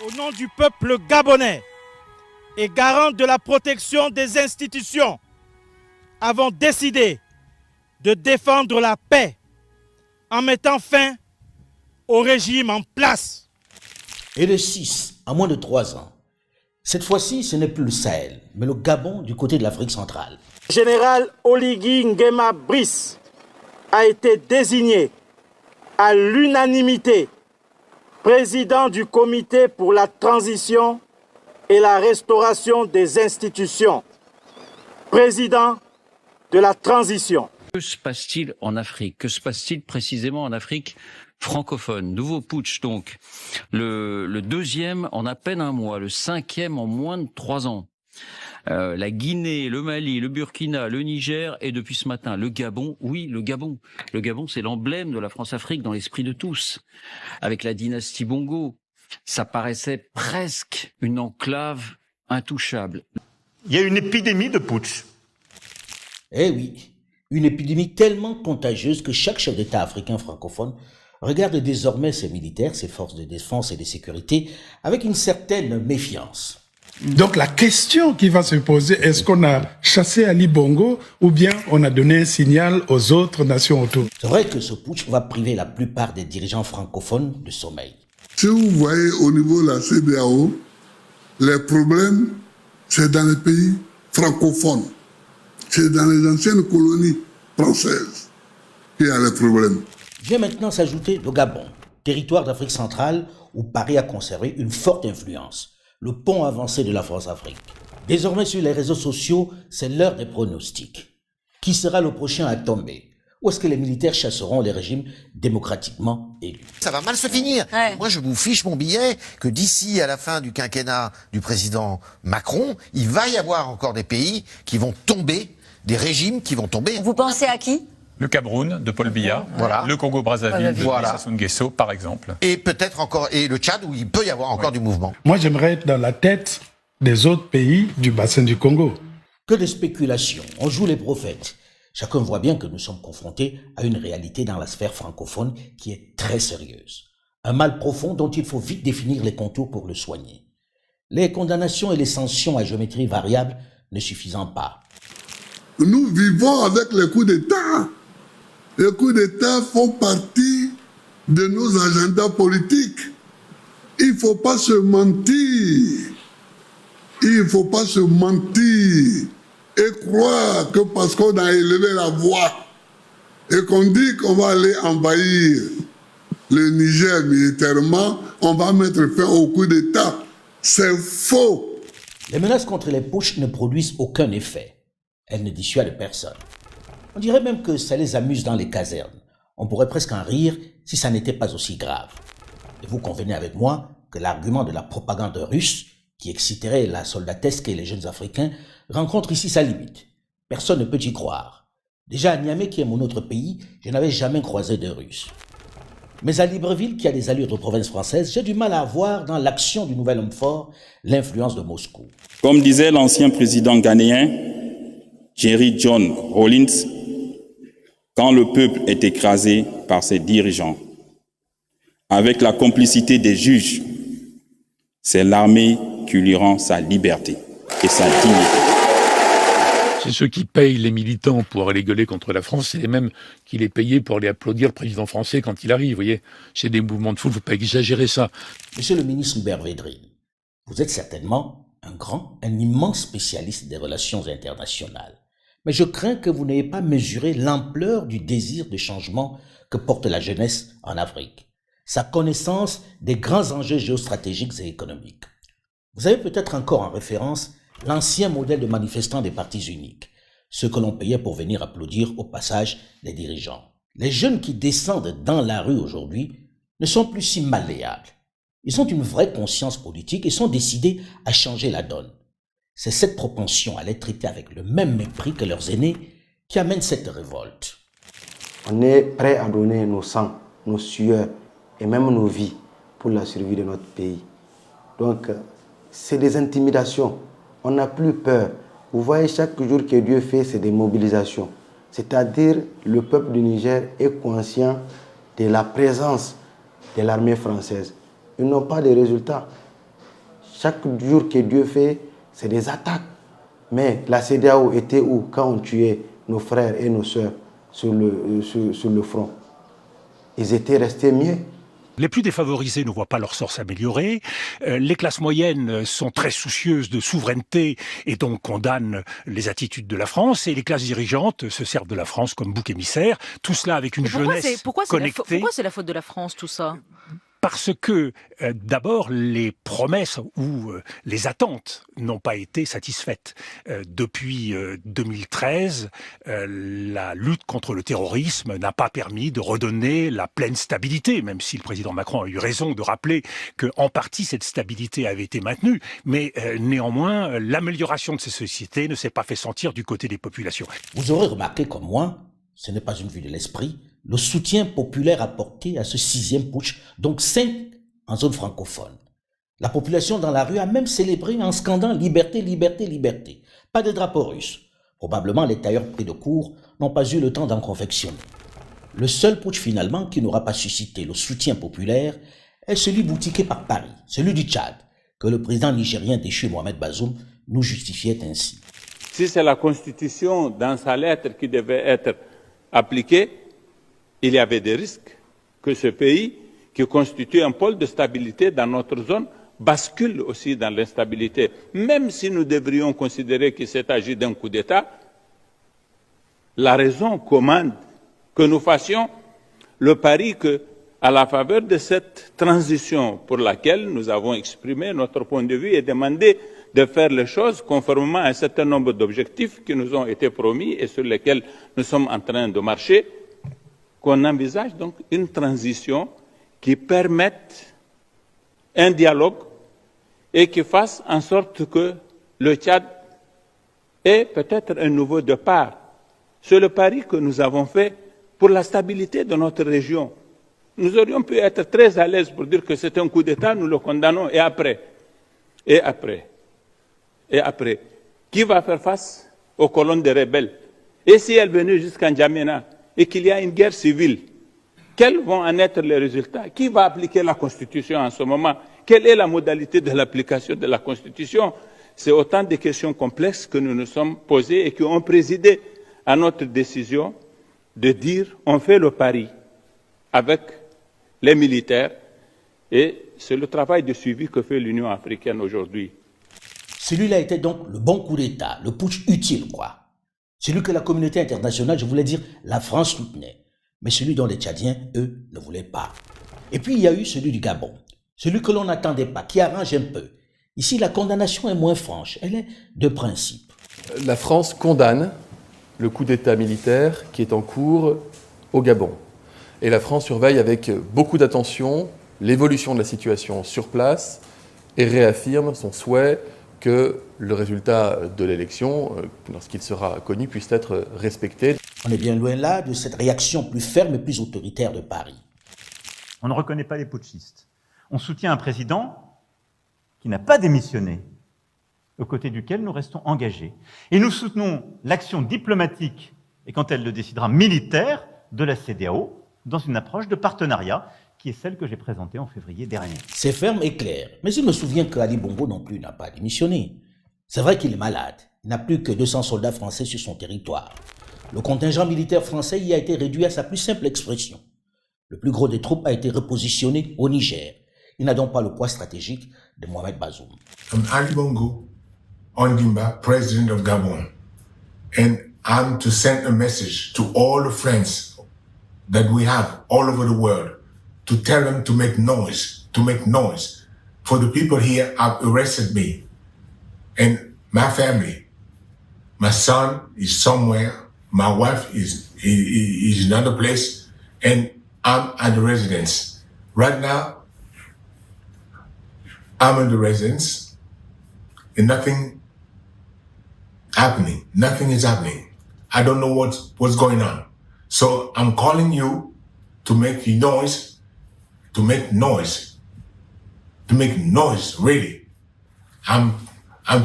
Au nom du peuple gabonais et garant de la protection des institutions, avons décidé de défendre la paix en mettant fin au régime en place. Et le 6, à moins de 3 ans. Cette fois-ci, ce n'est plus le Sahel, mais le Gabon du côté de l'Afrique centrale. Le général Oligui Nguema Brice a été désigné à l'unanimité président du comité pour la transition et la restauration des institutions. Président de la transition. Que se passe-t-il en Afrique? Que se passe-t-il précisément en Afrique francophone? Nouveau putsch donc. Le deuxième en à peine un mois, le 5e en moins de 3 ans. La Guinée, le Mali, le Burkina, le Niger et depuis ce matin le Gabon. Oui, le Gabon. Le Gabon, c'est l'emblème de la France-Afrique dans l'esprit de tous. Avec la dynastie Bongo, ça paraissait presque une enclave intouchable. Il y a une épidémie de putsch. Eh oui, une épidémie tellement contagieuse que chaque chef d'État africain francophone regarde désormais ses militaires, ses forces de défense et de sécurité avec une certaine méfiance. Donc la question qui va se poser, est-ce qu'on a chassé Ali Bongo ou bien on a donné un signal aux autres nations autour? C'est vrai que ce putsch va priver la plupart des dirigeants francophones de sommeil. Si vous voyez au niveau de la CEDEAO, les problèmes, c'est dans les pays francophones. C'est dans les anciennes colonies françaises qu'il y a les problèmes. Vient maintenant s'ajouter le Gabon, territoire d'Afrique centrale où Paris a conservé une forte influence. Le pont avancé de la France-Afrique. Désormais sur les réseaux sociaux, c'est l'heure des pronostics. Qui sera le prochain à tomber? Ou est-ce que les militaires chasseront les régimes démocratiquement élus? Ça va mal se finir. Ouais. Moi, je vous fiche mon billet que d'ici à la fin du quinquennat du président Macron, il va y avoir encore des pays qui vont tomber, des régimes qui vont tomber. Vous pensez à qui? Le Cameroun de Paul Biya, voilà. Le Congo-Brazzaville de Sassou Nguesso, par exemple. Et peut-être encore, et le Tchad où il peut y avoir encore du mouvement. Moi, j'aimerais être dans la tête des autres pays du bassin du Congo. Que de spéculations, on joue les prophètes. Chacun voit bien que nous sommes confrontés à une réalité dans la sphère francophone qui est très sérieuse. Un mal profond dont il faut vite définir les contours pour le soigner. Les condamnations et les sanctions à géométrie variable ne suffisant pas. Nous vivons avec les coups d'État. Les coups d'État font partie de nos agendas politiques. Il ne faut pas se mentir. Il ne faut pas se mentir et croire que parce qu'on a élevé la voix et qu'on dit qu'on va aller envahir le Niger militairement, on va mettre fin au coup d'État. C'est faux. Les menaces contre les putschs ne produisent aucun effet. Elles ne dissuadent personne. On dirait même que ça les amuse dans les casernes. On pourrait presque en rire si ça n'était pas aussi grave. Et vous convenez avec moi que l'argument de la propagande russe, qui exciterait la soldatesque et les jeunes Africains, rencontre ici sa limite. Personne ne peut y croire. Déjà à Niamey, qui est mon autre pays, je n'avais jamais croisé de Russes. Mais à Libreville, qui a des allures de province française, j'ai du mal à voir dans l'action du nouvel homme fort l'influence de Moscou. Comme disait l'ancien président ghanéen, Jerry John Rawlings, quand le peuple est écrasé par ses dirigeants, avec la complicité des juges, c'est l'armée qui lui rend sa liberté et sa dignité. C'est ceux qui payent les militants pour aller gueuler contre la France, c'est les mêmes qui les payaient pour aller applaudir le président français quand il arrive. Vous voyez, c'est des mouvements de foule, il ne faut pas exagérer ça. Monsieur le ministre Hubert Védrine, vous êtes certainement un immense spécialiste des relations internationales. Mais je crains que vous n'ayez pas mesuré l'ampleur du désir de changement que porte la jeunesse en Afrique, sa connaissance des grands enjeux géostratégiques et économiques. Vous avez peut-être encore en référence l'ancien modèle de manifestants des partis uniques, ceux que l'on payait pour venir applaudir au passage des dirigeants. Les jeunes qui descendent dans la rue aujourd'hui ne sont plus si malléables. Ils ont une vraie conscience politique et sont décidés à changer la donne. C'est cette propension à les traiter avec le même mépris que leurs aînés qui amène cette révolte. On est prêt à donner nos sangs, nos sueurs et même nos vies pour la survie de notre pays. Donc, c'est des intimidations. On n'a plus peur. Vous voyez, chaque jour que Dieu fait, c'est des mobilisations. C'est-à-dire, le peuple du Niger est conscient de la présence de l'armée française. Ils n'ont pas de résultats. Chaque jour que Dieu fait, c'est des attaques. Mais la CEDEAO était où quand on tuait nos frères et nos sœurs sur le front? Ils étaient restés muets. Les plus défavorisés ne voient pas leur sort s'améliorer. Les classes moyennes sont très soucieuses de souveraineté et donc condamnent les attitudes de la France. Et les classes dirigeantes se servent de la France comme bouc émissaire. Tout cela avec une jeunesse connectée. Pourquoi c'est la faute de la France, tout ça? Parce que, d'abord, les promesses ou les attentes n'ont pas été satisfaites. Depuis 2013, la lutte contre le terrorisme n'a pas permis de redonner la pleine stabilité, même si le président Macron a eu raison de rappeler qu'en partie cette stabilité avait été maintenue. Mais néanmoins, l'amélioration de ces sociétés ne s'est pas fait sentir du côté des populations. Vous aurez remarqué comme moi, ce n'est pas une vue de l'esprit, le soutien populaire apporté à ce 6e putsch, donc 5 en zone francophone. La population dans la rue a même célébré en scandant « Liberté, liberté, liberté ». Pas de drapeau russe. Probablement les tailleurs pris de court n'ont pas eu le temps d'en confectionner. Le seul putsch finalement qui n'aura pas suscité le soutien populaire est celui boutiqué par Paris, celui du Tchad, que le président nigérien déchu Mohamed Bazoum nous justifiait ainsi. Si c'est la Constitution dans sa lettre qui devait être appliquée, il y avait des risques que ce pays, qui constitue un pôle de stabilité dans notre zone, bascule aussi dans l'instabilité. Même si nous devrions considérer qu'il s'est agi d'un coup d'État, la raison commande que nous fassions le pari que, à la faveur de cette transition pour laquelle nous avons exprimé notre point de vue et demandé de faire les choses conformément à un certain nombre d'objectifs qui nous ont été promis et sur lesquels nous sommes en train de marcher, qu'on envisage donc une transition qui permette un dialogue et qui fasse en sorte que le Tchad ait peut-être un nouveau départ. C'est le pari que nous avons fait pour la stabilité de notre région. Nous aurions pu être très à l'aise pour dire que c'est un coup d'État, nous le condamnons, et après, qui va faire face aux colonnes des rebelles? Et si elles venaient jusqu'à N'Djamena et qu'il y a une guerre civile, quels vont en être les résultats? Qui va appliquer la Constitution en ce moment? Quelle est la modalité de l'application de la Constitution? C'est autant de questions complexes que nous nous sommes posées et qui ont présidé à notre décision de dire on fait le pari avec les militaires et c'est le travail de suivi que fait l'Union africaine aujourd'hui. Celui-là était donc le bon coup d'État, le putsch utile, quoi. Celui que la communauté internationale, je voulais dire, la France soutenait. Mais celui dont les Tchadiens, eux, ne voulaient pas. Et puis il y a eu celui du Gabon, celui que l'on n'attendait pas, qui arrange un peu. Ici, la condamnation est moins franche, elle est de principe. La France condamne le coup d'État militaire qui est en cours au Gabon. Et la France surveille avec beaucoup d'attention l'évolution de la situation sur place et réaffirme son souhait que le résultat de l'élection, lorsqu'il sera connu, puisse être respecté. On est bien loin là de cette réaction plus ferme et plus autoritaire de Paris. On ne reconnaît pas les putschistes. On soutient un président qui n'a pas démissionné, aux côtés duquel nous restons engagés. Et nous soutenons l'action diplomatique, et quand elle le décidera, militaire, de la CEDEAO, dans une approche de partenariat, qui est celle que j'ai présentée en février dernier. C'est ferme et clair, mais il me souvient qu'Ali Bongo non plus n'a pas démissionné. C'est vrai qu'il est malade, il n'a plus que 200 soldats français sur son territoire. Le contingent militaire français y a été réduit à sa plus simple expression. Le plus gros des troupes a été repositionné au Niger. Il n'a donc pas le poids stratégique de Mohamed Bazoum. I'm Ali Bongo Ondimba, President of Gabon, and I'm to send a message to all the friends that we have all over the world to tell them to make noise, For the people here have arrested me and my family. My son is somewhere, my wife is in another place, and I'm at the residence. Right now, I'm in the residence and nothing is happening. I don't know what's going on. So I'm calling you to make noise, really. I'm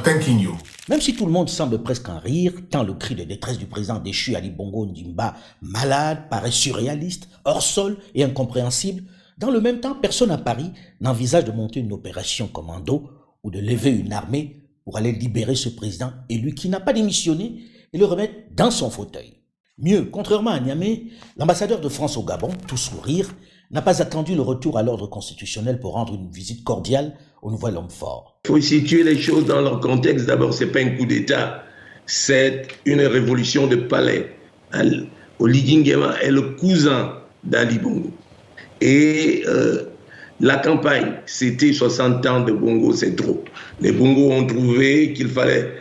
thanking you. Même si tout le monde semble presque en rire, tant le cri de détresse du président déchu Ali Bongo Ondimba, malade, paraît surréaliste, hors sol et incompréhensible, dans le même temps, personne à Paris n'envisage de monter une opération commando ou de lever une armée pour aller libérer ce président élu qui n'a pas démissionné et le remettre dans son fauteuil. Mieux, contrairement à Niamey, l'ambassadeur de France au Gabon, tout sourire, n'a pas attendu le retour à l'ordre constitutionnel pour rendre une visite cordiale au nouvel homme fort. Il faut situer les choses dans leur contexte. D'abord, ce n'est pas un coup d'État, c'est une révolution de palais. Oligui Nguema est le cousin d'Ali Bongo. Et la campagne, c'était 60 ans de Bongo, c'est trop. Les Bongo ont trouvé qu'il fallait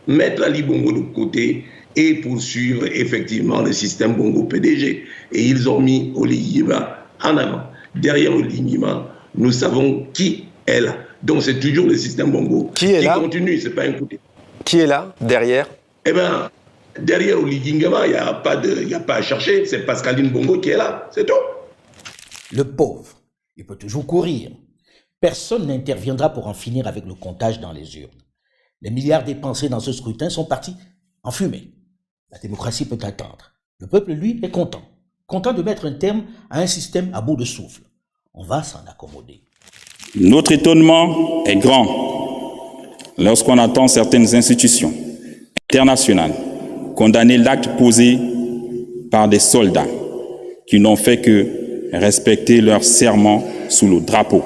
mettre Ali Bongo de côté et poursuivre effectivement le système Bongo PDG. Et ils ont mis Oligui Nguema en avant. Derrière Oligui Nguema, nous savons qui est là. Donc c'est toujours le système Bongo qui continue, c'est pas un coup d'État. Qui est là, derrière? Eh bien, derrière Oligui Nguema, il n'y a pas à chercher, c'est Pascaline Bongo qui est là, c'est tout. Le pauvre, il peut toujours courir. Personne n'interviendra pour en finir avec le comptage dans les urnes. Les milliards dépensés dans ce scrutin sont partis en fumée. La démocratie peut attendre. Le peuple, lui, est content. Content de mettre un terme à un système à bout de souffle. On va s'en accommoder. Notre étonnement est grand lorsqu'on attend certaines institutions internationales condamner l'acte posé par des soldats qui n'ont fait que respecter leur serment sous le drapeau,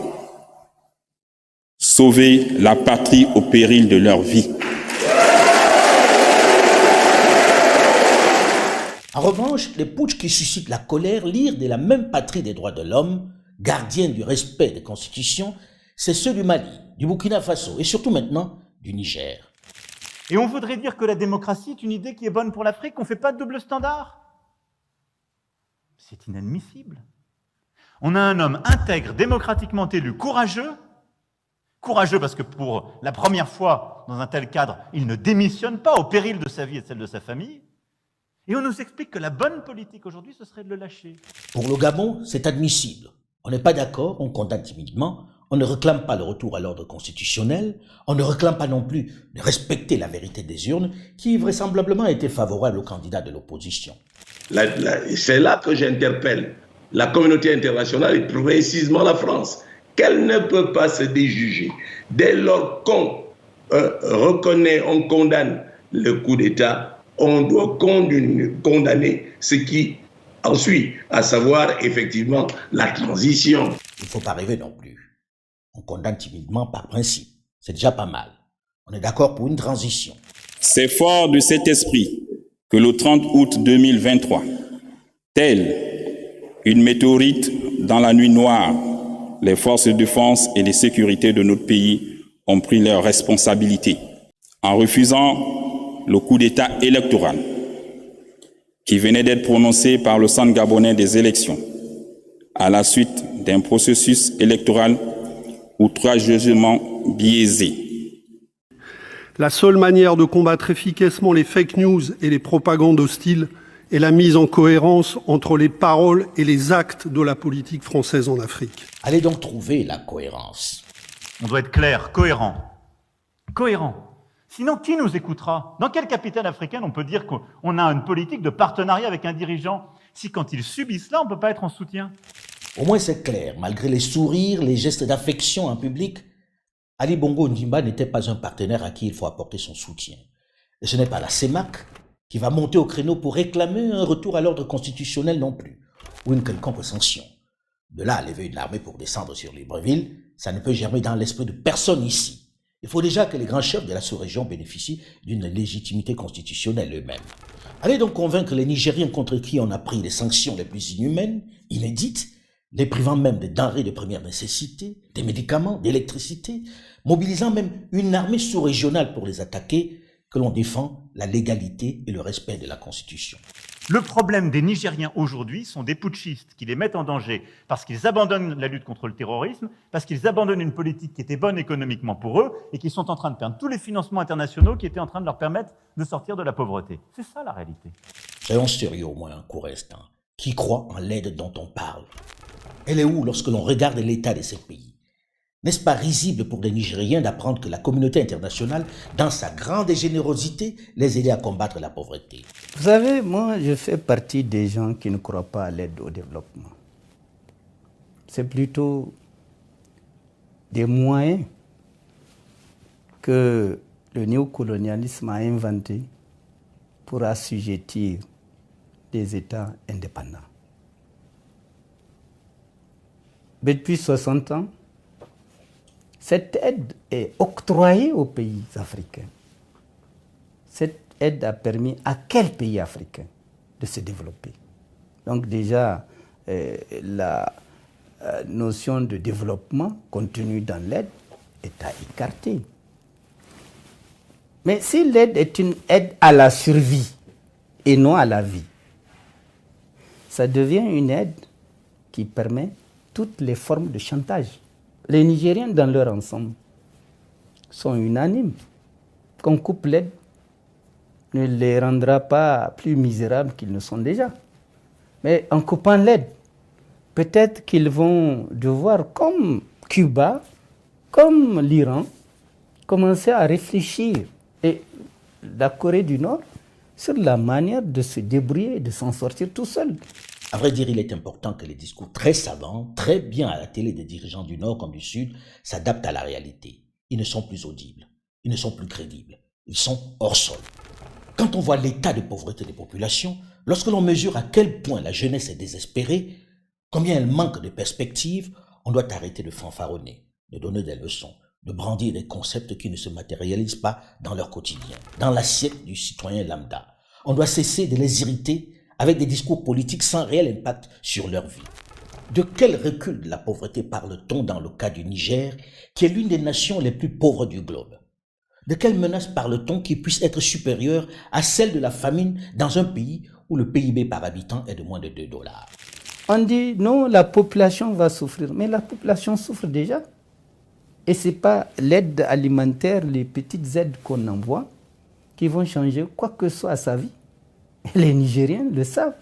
sauver la patrie au péril de leur vie. En revanche, les putschs qui suscitent la colère lire de la même patrie des droits de l'homme, gardiens du respect des constitutions, c'est ceux du Mali, du Burkina Faso et surtout maintenant du Niger. Et on voudrait dire que la démocratie est une idée qui est bonne pour l'Afrique, qu'on ne fait pas de double standard. C'est inadmissible. On a un homme intègre, démocratiquement élu, courageux parce que pour la première fois dans un tel cadre, il ne démissionne pas au péril de sa vie et de celle de sa famille. Et on nous explique que la bonne politique aujourd'hui, ce serait de le lâcher. Pour le Gabon, c'est admissible. On n'est pas d'accord, on condamne timidement, on ne réclame pas le retour à l'ordre constitutionnel, on ne réclame pas non plus de respecter la vérité des urnes, qui vraisemblablement était favorable au candidat de l'opposition. C'est là que j'interpelle la communauté internationale et précisément la France, qu'elle ne peut pas se déjuger. Dès lors qu'on reconnaît, on condamne le coup d'État, on doit condamner ce qui ensuite, à savoir effectivement la transition. Il ne faut pas rêver non plus. On condamne timidement par principe. C'est déjà pas mal. On est d'accord pour une transition. C'est fort de cet esprit que le 30 août 2023, telle une météorite dans la nuit noire, les forces de défense et de sécurité de notre pays ont pris leurs responsabilités en refusant le coup d'État électoral qui venait d'être prononcé par le Centre gabonais des élections à la suite d'un processus électoral outrageusement biaisé. La seule manière de combattre efficacement les fake news et les propagandes hostiles est la mise en cohérence entre les paroles et les actes de la politique française en Afrique. Allez donc trouver la cohérence. On doit être clair, cohérent. Cohérent. Sinon, qui nous écoutera? Dans quelle capitale africaine on peut dire qu'on a une politique de partenariat avec un dirigeant si quand ils subissent là, on ne peut pas être en soutien? Au moins c'est clair, malgré les sourires, les gestes d'affection en public, Ali Bongo Ondimba n'était pas un partenaire à qui il faut apporter son soutien. Et ce n'est pas la CEMAC qui va monter au créneau pour réclamer un retour à l'ordre constitutionnel non plus, ou une quelconque sanction. De là à lever une armée pour descendre sur Libreville, ça ne peut germer dans l'esprit de personne ici. Il faut déjà que les grands chefs de la sous-région bénéficient d'une légitimité constitutionnelle eux-mêmes. Allez donc convaincre les Nigériens contre qui on a pris les sanctions les plus inhumaines, inédites, les privant même des denrées de première nécessité, des médicaments, d'électricité, mobilisant même une armée sous-régionale pour les attaquer, que l'on défend la légalité et le respect de la Constitution. Le problème des Nigériens aujourd'hui sont des putschistes qui les mettent en danger parce qu'ils abandonnent la lutte contre le terrorisme, parce qu'ils abandonnent une politique qui était bonne économiquement pour eux et qui sont en train de perdre tous les financements internationaux qui étaient en train de leur permettre de sortir de la pauvreté. C'est ça la réalité. Soyons sérieux au moins un court instant. Qui croit en l'aide dont on parle? Elle est où lorsque l'on regarde l'état de ces pays? N'est-ce pas risible pour les Nigériens d'apprendre que la communauté internationale, dans sa grande générosité, les aidait à combattre la pauvreté? Vous savez, moi, je fais partie des gens qui ne croient pas à l'aide au développement. C'est plutôt des moyens que le néocolonialisme a inventé pour assujettir des États indépendants. Depuis 60 ans, cette aide est octroyée aux pays africains. Cette aide a permis à quel pays africain de se développer? Donc déjà, la notion de développement contenue dans l'aide est à écarter. Mais si l'aide est une aide à la survie et non à la vie, ça devient une aide qui permet toutes les formes de chantage. Les Nigériens, dans leur ensemble, sont unanimes. Qu'on coupe l'aide ne les rendra pas plus misérables qu'ils ne sont déjà. Mais en coupant l'aide, peut-être qu'ils vont devoir, comme Cuba, comme l'Iran, commencer à réfléchir, et la Corée du Nord, sur la manière de se débrouiller et de s'en sortir tout seul. À vrai dire, il est important que les discours très savants, très bien à la télé des dirigeants du Nord comme du Sud, s'adaptent à la réalité. Ils ne sont plus audibles, ils ne sont plus crédibles, ils sont hors sol. Quand on voit l'état de pauvreté des populations, lorsque l'on mesure à quel point la jeunesse est désespérée, combien elle manque de perspectives, on doit arrêter de fanfaronner, de donner des leçons, de brandir des concepts qui ne se matérialisent pas dans leur quotidien, dans l'assiette du citoyen lambda. On doit cesser de les irriter avec des discours politiques sans réel impact sur leur vie. De quel recul de la pauvreté parle-t-on dans le cas du Niger, qui est l'une des nations les plus pauvres du globe? De quelle menace parle-t-on qui puisse être supérieure à celle de la famine dans un pays où le PIB par habitant est de moins de $2? On dit non, la population va souffrir, mais la population souffre déjà. Et ce n'est pas l'aide alimentaire, les petites aides qu'on envoie, qui vont changer quoi que ce soit à sa vie. Les Nigériens le savent.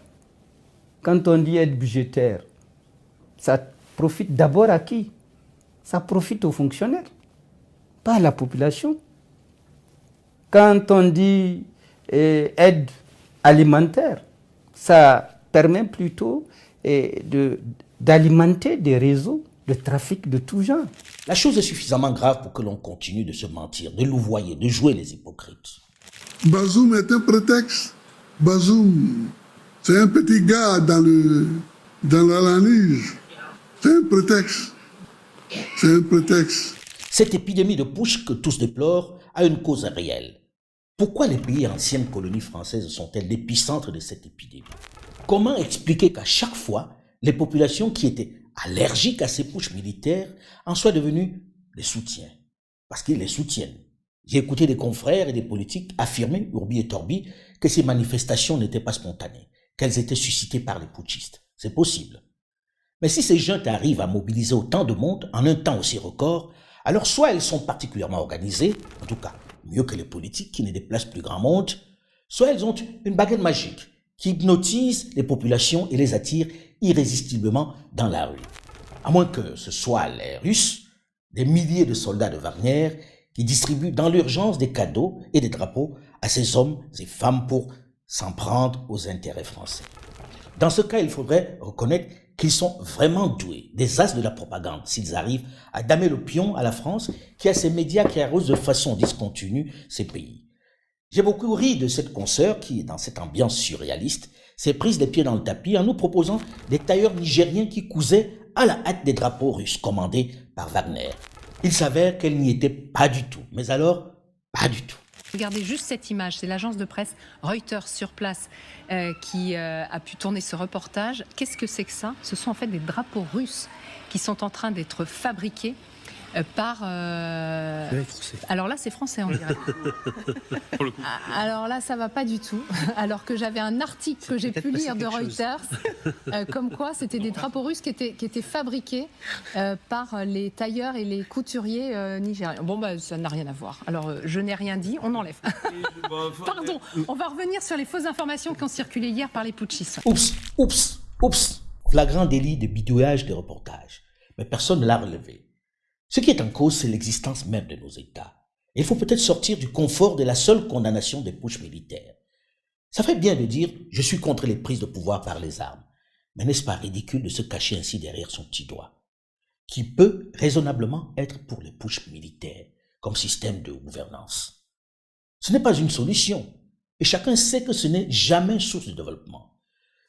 Quand on dit aide budgétaire, ça profite d'abord à qui? Ça profite aux fonctionnaires, pas à la population. Quand on dit aide alimentaire, ça permet plutôt d'alimenter des réseaux de trafic de tout genre. La chose est suffisamment grave pour que l'on continue de se mentir, de louvoyer, de jouer les hypocrites. Bazoum est un prétexte. Bazoum, c'est un petit gars dans l'analyse. C'est un prétexte. C'est un prétexte. Cette épidémie de push que tous déplorent a une cause réelle. Pourquoi les pays anciennes colonies françaises sont-elles l'épicentre de cette épidémie? Comment expliquer qu'à chaque fois, les populations qui étaient allergiques à ces pushs militaires en soient devenues des soutiens? Parce qu'ils les soutiennent. J'ai écouté des confrères et des politiques affirmer, urbi et torbi, que ces manifestations n'étaient pas spontanées, qu'elles étaient suscitées par les putschistes. C'est possible. Mais si ces juntes arrivent à mobiliser autant de monde en un temps aussi record, alors soit elles sont particulièrement organisées, en tout cas mieux que les politiques qui ne déplacent plus grand monde, soit elles ont une baguette magique qui hypnotise les populations et les attire irrésistiblement dans la rue. À moins que ce soit les Russes, des milliers de soldats de Wagner qui distribuent dans l'urgence des cadeaux et des drapeaux à ces hommes et femmes pour s'en prendre aux intérêts français. Dans ce cas, il faudrait reconnaître qu'ils sont vraiment doués, des as de la propagande, s'ils arrivent à damer le pion à la France, qui a ses médias qui arrosent de façon discontinue ces pays. J'ai beaucoup ri de cette consoeur qui, dans cette ambiance surréaliste, s'est prise les pieds dans le tapis en nous proposant des tailleurs nigériens qui cousaient à la hâte des drapeaux russes commandés par Wagner. Il s'avère qu'elle n'y était pas du tout, mais alors, pas du tout. Regardez juste cette image, c'est l'agence de presse Reuters sur place qui a pu tourner ce reportage. Qu'est-ce que c'est que ça? Ce sont en fait des drapeaux russes qui sont en train d'être fabriqués par... Alors là, c'est français, on dirait. Alors là, ça va pas du tout. Alors que j'avais un article que j'ai pu lire de Reuters, comme quoi c'était des drapeaux russes qui étaient fabriqués par les tailleurs et les couturiers nigériens. Bon, bah, ça n'a rien à voir. Alors, je n'ai rien dit, on enlève. Pardon, on va revenir sur les fausses informations qui ont circulé hier par les putschistes. Oups. Flagrant délit de bidouillage de reportage. Mais personne ne l'a relevé. Ce qui est en cause, c'est l'existence même de nos États. Et il faut peut-être sortir du confort de la seule condamnation des putschs militaires. Ça fait bien de dire « je suis contre les prises de pouvoir par les armes ». Mais n'est-ce pas ridicule de se cacher ainsi derrière son petit doigt? Qui peut raisonnablement être pour les putschs militaires, comme système de gouvernance. Ce n'est pas une solution, et chacun sait que ce n'est jamais source de développement.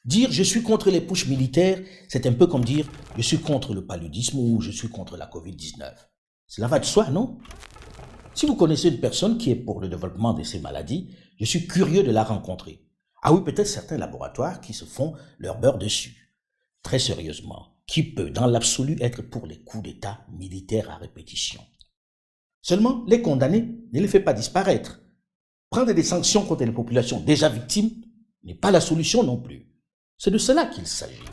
Dire « je suis contre les putschs militaires », c'est un peu comme dire « je suis contre le paludisme » ou « je suis contre la Covid-19 ». Cela va de soi, non? Si vous connaissez une personne qui est pour le développement de ces maladies, je suis curieux de la rencontrer. Ah oui, peut-être certains laboratoires qui se font leur beurre dessus. Très sérieusement, qui peut dans l'absolu être pour les coups d'État militaires à répétition? Seulement, les condamner ne les fait pas disparaître. Prendre des sanctions contre les populations déjà victimes n'est pas la solution non plus. C'est de cela qu'il s'agit.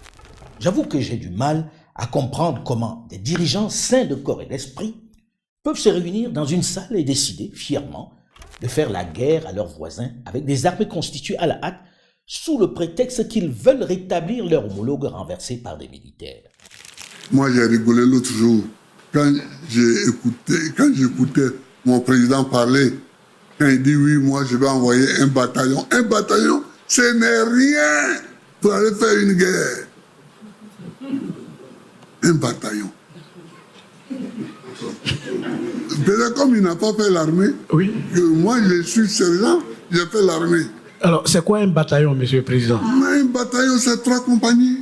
J'avoue que j'ai du mal à comprendre comment des dirigeants sains de corps et d'esprit peuvent se réunir dans une salle et décider fièrement de faire la guerre à leurs voisins avec des armées constituées à la hâte sous le prétexte qu'ils veulent rétablir leur homologue renversé par des militaires. Moi, j'ai rigolé l'autre jour quand j'écoutais mon président parler, quand il dit oui, moi je vais envoyer un bataillon. Un bataillon, ce n'est rien pour aller faire une guerre. Un bataillon. Peut-être comme il n'a pas fait l'armée, oui. Moi je suis sergent, j'ai fait l'armée. Alors, c'est quoi un bataillon, Monsieur le Président? Un bataillon, c'est 3 compagnies.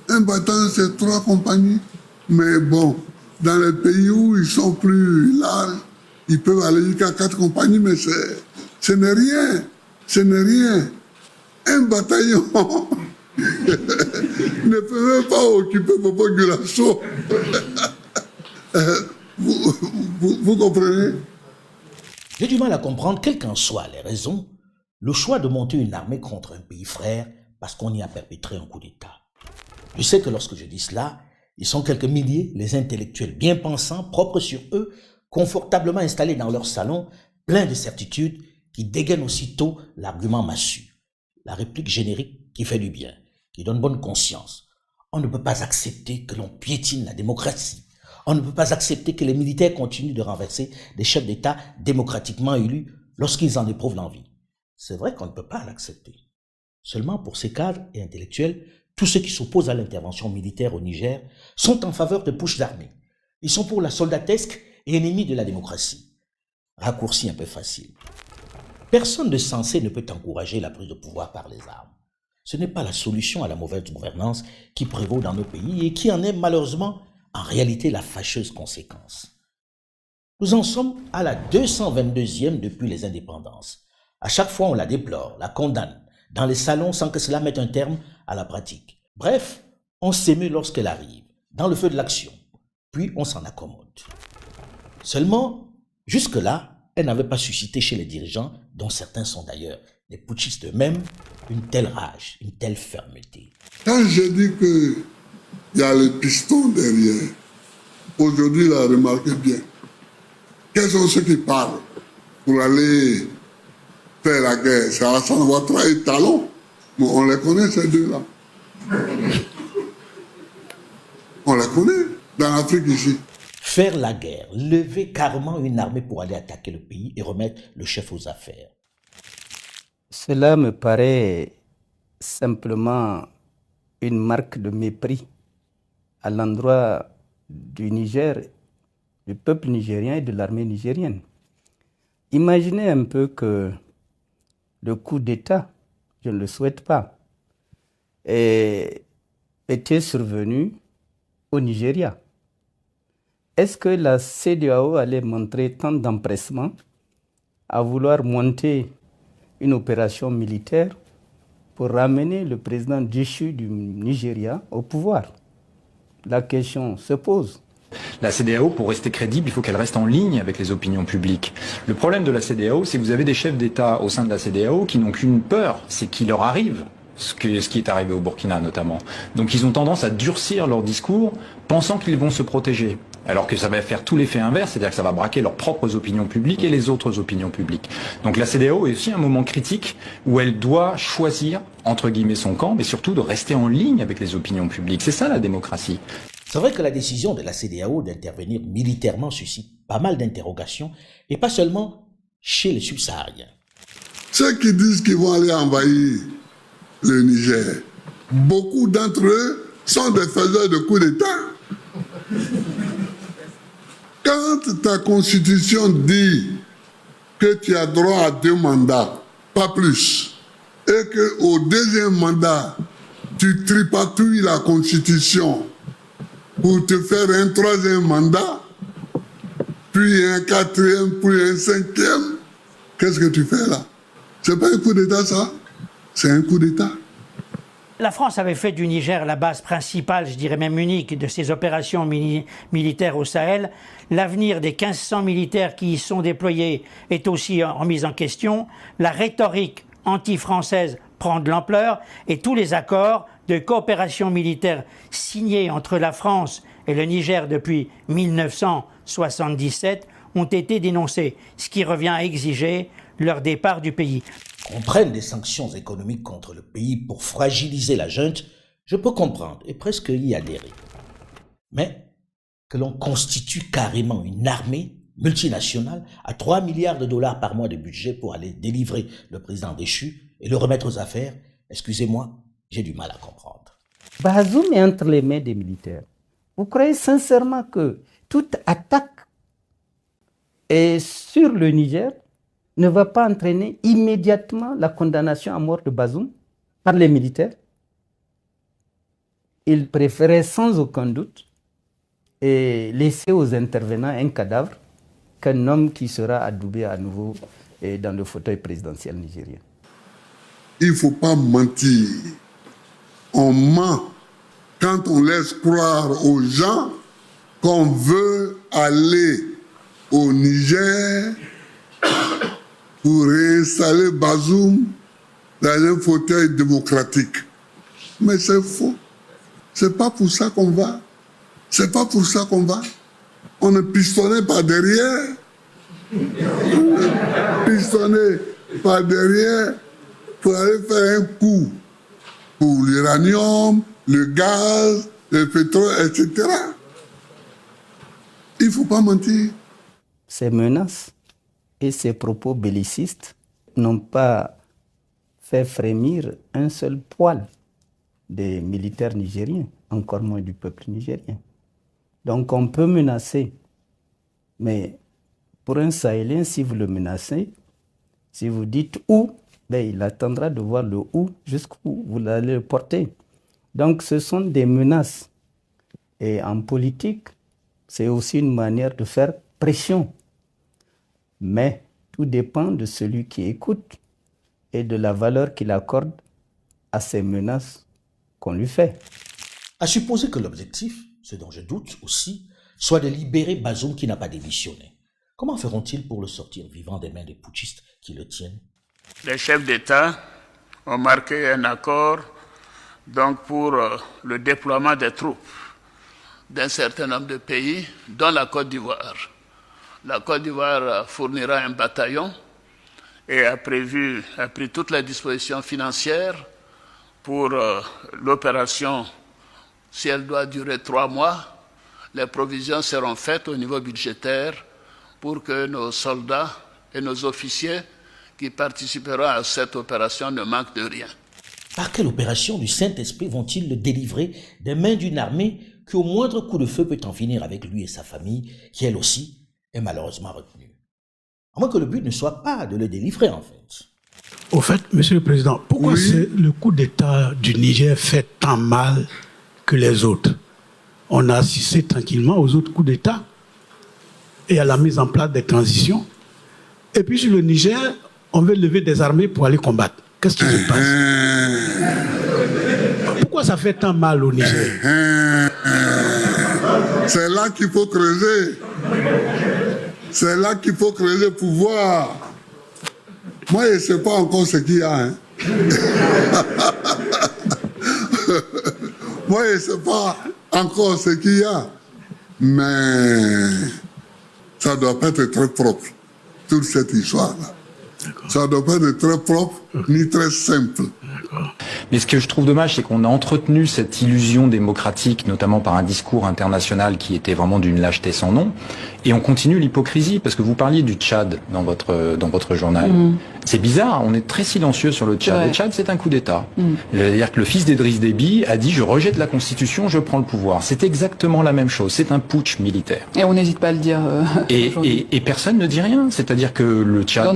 Un bataillon, c'est 3 compagnies. Mais bon, dans les pays où ils sont plus larges, ils peuvent aller jusqu'à 4 compagnies, mais ce n'est rien. Ce n'est rien. Un bataillon ne peut même pas occuper la population. Vous comprenez? J'ai du mal à comprendre, quelles qu'en soient les raisons, le choix de monter une armée contre un pays frère parce qu'on y a perpétré un coup d'État. Je sais que lorsque je dis cela, ils sont quelques milliers, les intellectuels bien pensants, propres sur eux, confortablement installés dans leur salon, pleins de certitudes, qui dégainent aussitôt l'argument massu, la réplique générique qui fait du bien, qui donne bonne conscience. On ne peut pas accepter que l'on piétine la démocratie. On ne peut pas accepter que les militaires continuent de renverser des chefs d'État démocratiquement élus lorsqu'ils en éprouvent l'envie. C'est vrai qu'on ne peut pas l'accepter. Seulement pour ces cadres et intellectuels, tous ceux qui s'opposent à l'intervention militaire au Niger sont en faveur de putschs armés. Ils sont pour la soldatesque et ennemis de la démocratie. Raccourci un peu facile. Personne de sensé ne peut encourager la prise de pouvoir par les armes. Ce n'est pas la solution à la mauvaise gouvernance qui prévaut dans nos pays et qui en est malheureusement en réalité la fâcheuse conséquence. Nous en sommes à la 222e depuis les indépendances. À chaque fois, on la déplore, la condamne, dans les salons sans que cela mette un terme à la pratique. Bref, on s'émeut lorsqu'elle arrive, dans le feu de l'action, puis on s'en accommode. Seulement, jusque-là, elle n'avait pas suscité chez les dirigeants, dont certains sont d'ailleurs les putschistes eux-mêmes, une telle rage, une telle fermeté. Quand je dis qu'il y a le piston derrière, aujourd'hui, il a remarqué bien. Quels sont ceux qui parlent pour aller faire la guerre? C'est Alassane Ouattara et Talon. Bon, on les connaît, ces deux-là. On les connaît dans l'Afrique ici. Faire la guerre, lever carrément une armée pour aller attaquer le pays et remettre le chef aux affaires. Cela me paraît simplement une marque de mépris à l'endroit du Niger, du peuple nigérien et de l'armée nigérienne. Imaginez un peu que le coup d'État, je ne le souhaite pas, était survenu au Nigeria. Est-ce que la CEDEAO allait montrer tant d'empressement à vouloir monter une opération militaire pour ramener le président déchu du Nigeria au pouvoir? La question se pose. La CEDEAO, pour rester crédible, il faut qu'elle reste en ligne avec les opinions publiques. Le problème de la CEDEAO, c'est que vous avez des chefs d'État au sein de la CEDEAO qui n'ont qu'une peur, c'est qu'il leur arrive ce qui est arrivé au Burkina notamment. Donc ils ont tendance à durcir leur discours, pensant qu'ils vont se protéger. Alors que ça va faire tout l'effet inverse, c'est-à-dire que ça va braquer leurs propres opinions publiques et les autres opinions publiques. Donc la CEDEAO est aussi un moment critique où elle doit choisir, entre guillemets, son camp, mais surtout de rester en ligne avec les opinions publiques. C'est ça la démocratie. C'est vrai que la décision de la CEDEAO d'intervenir militairement suscite pas mal d'interrogations, et pas seulement chez les subsahariens. Ceux qui disent qu'ils vont aller envahir le Niger, beaucoup d'entre eux sont des faiseurs de coups d'État. Quand ta constitution dit que tu as droit à 2 mandats, pas plus, et qu'au 2e mandat, tu tripatouilles la constitution pour te faire un 3e mandat, puis un 4e, puis un 5e, qu'est-ce que tu fais là? C'est pas un coup d'État ça? C'est un coup d'État. La France avait fait du Niger la base principale, je dirais même unique, de ses opérations militaires au Sahel. L'avenir des 1500 militaires qui y sont déployés est aussi remis en question. La rhétorique anti-française prend de l'ampleur et tous les accords de coopération militaire signés entre la France et le Niger depuis 1977 ont été dénoncés, ce qui revient à exiger leur départ du pays. Qu'on prenne des sanctions économiques contre le pays pour fragiliser la junte, je peux comprendre et presque y adhérer. Mais que l'on constitue carrément une armée multinationale à 3 milliards de dollars par mois de budget pour aller délivrer le président déchu et le remettre aux affaires, excusez-moi, j'ai du mal à comprendre. Bazoum est entre les mains des militaires. Vous croyez sincèrement que toute attaque sur le Niger ne va pas entraîner immédiatement la condamnation à mort de Bazoum par les militaires? Ils préféraient sans aucun doute laisser aux intervenants un cadavre qu'un homme qui sera adoubé à nouveau dans le fauteuil présidentiel nigérien. Il ne faut pas mentir. On ment quand on laisse croire aux gens qu'on veut aller au Niger pour réinstaller Bazoum dans un fauteuil démocratique. Mais c'est faux. C'est pas pour ça qu'on va. C'est pas pour ça qu'on va. On est pistonné par derrière. Pistonné par derrière pour aller faire un coup pour l'uranium, le gaz, le pétrole, etc. Il ne faut pas mentir. Ces menaces et ces propos bellicistes n'ont pas fait frémir un seul poil des militaires nigériens, encore moins du peuple nigérien. Donc on peut menacer, mais pour un Sahélien, si vous le menacez, si vous dites où, il attendra de voir le où jusqu'où vous allez le porter. Donc ce sont des menaces. Et en politique, c'est aussi une manière de faire pression. Mais tout dépend de celui qui écoute et de la valeur qu'il accorde à ces menaces qu'on lui fait. À supposer que l'objectif, ce dont je doute aussi, soit de libérer Bazoum qui n'a pas démissionné. Comment feront-ils pour le sortir vivant des mains des putschistes qui le tiennent? Les chefs d'État ont marqué un accord donc pour le déploiement des troupes d'un certain nombre de pays, dont la Côte d'Ivoire. La Côte d'Ivoire fournira un bataillon et a pris toutes les dispositions financières pour l'opération. Si elle doit durer 3 mois, les provisions seront faites au niveau budgétaire pour que nos soldats et nos officiers qui participeront à cette opération ne manquent de rien. Par quelle opération du Saint-Esprit vont-ils le délivrer des mains d'une armée qui au moindre coup de feu peut en finir avec lui et sa famille, qui elle aussi est malheureusement retenue? À moins que le but ne soit pas de le délivrer en fait. Au fait, Monsieur le Président, pourquoi le coup d'État du Niger fait tant mal que les autres? On a assisté tranquillement aux autres coups d'État et à la mise en place des transitions. Et puis sur le Niger, on veut lever des armées pour aller combattre. Qu'est-ce qui se passe? Pourquoi ça fait tant mal au Niger? C'est là qu'il faut creuser. C'est là qu'il faut creuser pour voir. Moi, je ne sais pas encore ce qu'il y a. Hein. Moi, je ne sais pas encore ce qu'il y a. Mais ça ne doit pas être très propre, toute cette histoire-là. Ça ne doit pas être très propre, ni très simple. Mais ce que je trouve dommage, c'est qu'on a entretenu cette illusion démocratique, notamment par un discours international qui était vraiment d'une lâcheté sans nom. Et on continue l'hypocrisie, parce que vous parliez du Tchad dans votre journal. C'est bizarre, on est très silencieux sur le Tchad. Le Tchad, c'est un coup d'État. C'est-à-dire que le fils d'Idriss Déby a dit « je rejette la Constitution, je prends le pouvoir ». C'est exactement la même chose, c'est un putsch militaire. Et on n'hésite pas à le dire et personne ne dit rien, c'est-à-dire que le Tchad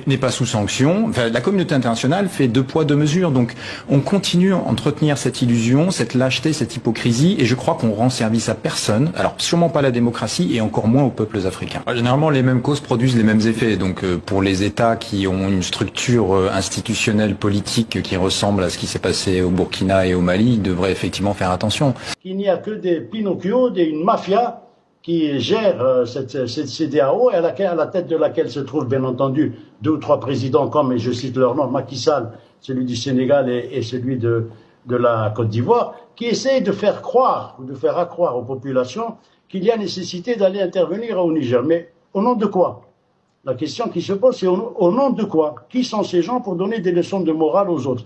n'est pas sous sanction. Enfin, la communauté internationale fait 2 poids 2 mesures, donc on continue à entretenir cette illusion, cette lâcheté, cette hypocrisie, et je crois qu'on rend service à personne, alors sûrement pas à la démocratie et encore moins aux peuples africains. Généralement, les mêmes causes produisent les mêmes effets, donc pour les États qui ont une structure institutionnelle politique qui ressemble à ce qui s'est passé au Burkina et au Mali, ils devraient effectivement faire attention. Il n'y a que des Pinocchio, une mafia qui gère cette CEDEAO et à la tête de laquelle se trouvent bien entendu 2 ou 3 présidents comme, et je cite leur nom, Macky Sall, celui du Sénégal et celui de la Côte d'Ivoire, qui essayent de faire croire ou de faire accroire aux populations qu'il y a nécessité d'aller intervenir au Niger. Mais au nom de quoi? La question qui se pose, c'est au nom de quoi? Qui sont ces gens pour donner des leçons de morale aux autres?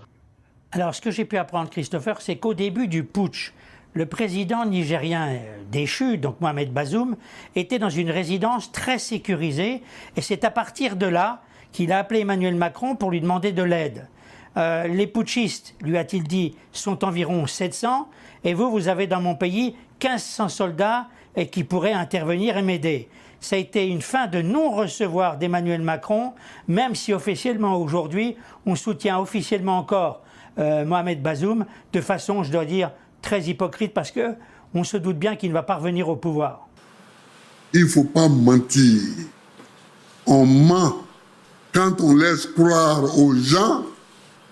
Alors, ce que j'ai pu apprendre, Christopher, c'est qu'au début du putsch, le président nigérien déchu, donc Mohamed Bazoum, était dans une résidence très sécurisée, et c'est à partir de là qu'il a appelé Emmanuel Macron pour lui demander de l'aide. Les putschistes, lui a-t-il dit, sont environ 700, et vous avez dans mon pays 1500 soldats qui pourraient intervenir et m'aider. Ça a été une fin de non-recevoir d'Emmanuel Macron, même si officiellement aujourd'hui, on soutient officiellement encore Mohamed Bazoum, de façon, je dois dire, très hypocrite, parce qu'on se doute bien qu'il ne va pas revenir au pouvoir. Il ne faut pas mentir. On ment quand on laisse croire aux gens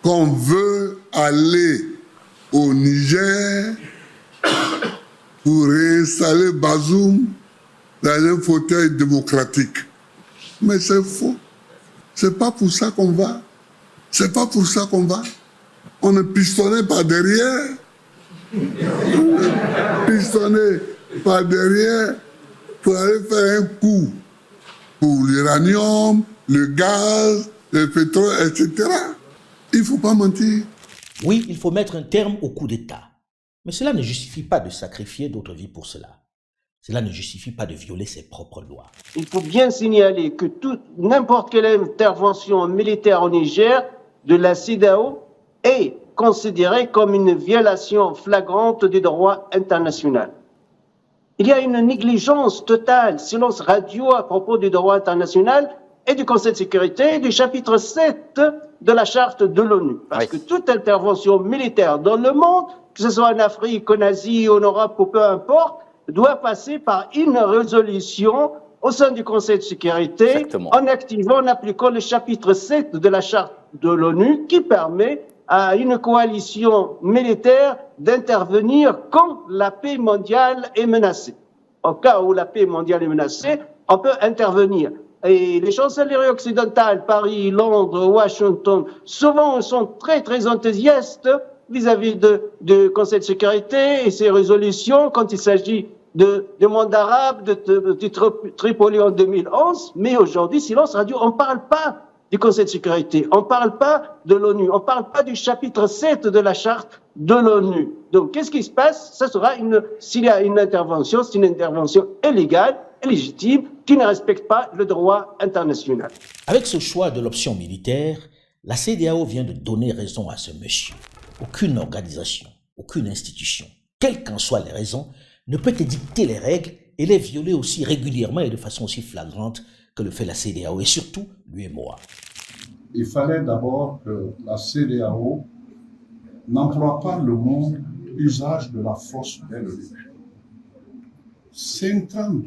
qu'on veut aller au Niger pour réinstaller Bazoum dans un fauteuil démocratique. Mais c'est faux. C'est pas pour ça qu'on va. C'est pas pour ça qu'on va. On est pistonné par derrière. On est pistonné par derrière pour aller faire un coup pour l'uranium, le gaz, le pétrole, etc. Il ne faut pas mentir. Oui, il faut mettre un terme au coup d'État. Mais cela ne justifie pas de sacrifier d'autres vies pour cela. Cela ne justifie pas de violer ses propres lois. Il faut bien signaler que n'importe quelle intervention militaire au Niger de la CEDEAO est considérée comme une violation flagrante du droit international. Il y a une négligence totale, silence radio à propos du droit international et du Conseil de sécurité et du chapitre 7 de la charte de l'ONU. Parce que toute intervention militaire dans le monde, que ce soit en Afrique, en Asie, en Europe ou peu importe, doit passer par une résolution au sein du Conseil de sécurité en activant, en appliquant le chapitre 7 de la charte de l'ONU qui permet à une coalition militaire d'intervenir quand la paix mondiale est menacée. Au cas où la paix mondiale est menacée, on peut intervenir. Et les chancelleries occidentales, Paris, Londres, Washington, souvent sont très très enthousiastes vis-à-vis du Conseil de sécurité et ses résolutions quand il s'agit de monde arabe, de Tripoli en 2011. Mais aujourd'hui, silence radio, on ne parle pas du Conseil de sécurité, on ne parle pas de l'ONU, on ne parle pas du chapitre 7 de la charte de l'ONU. Donc, qu'est-ce qui se passe? Ça sera s'il y a une intervention, c'est une intervention illégale, illégitime, qui ne respecte pas le droit international. Avec ce choix de l'option militaire, la CEDEAO vient de donner raison à ce monsieur. Aucune organisation, aucune institution, quelles qu'en soient les raisons, ne peut édicter les règles et les violer aussi régulièrement et de façon aussi flagrante que le fait la CEDEAO et surtout l'UEMOA. Il fallait d'abord que la CEDEAO n'emploie pas le mot usage de la force dès le début. 5 ans.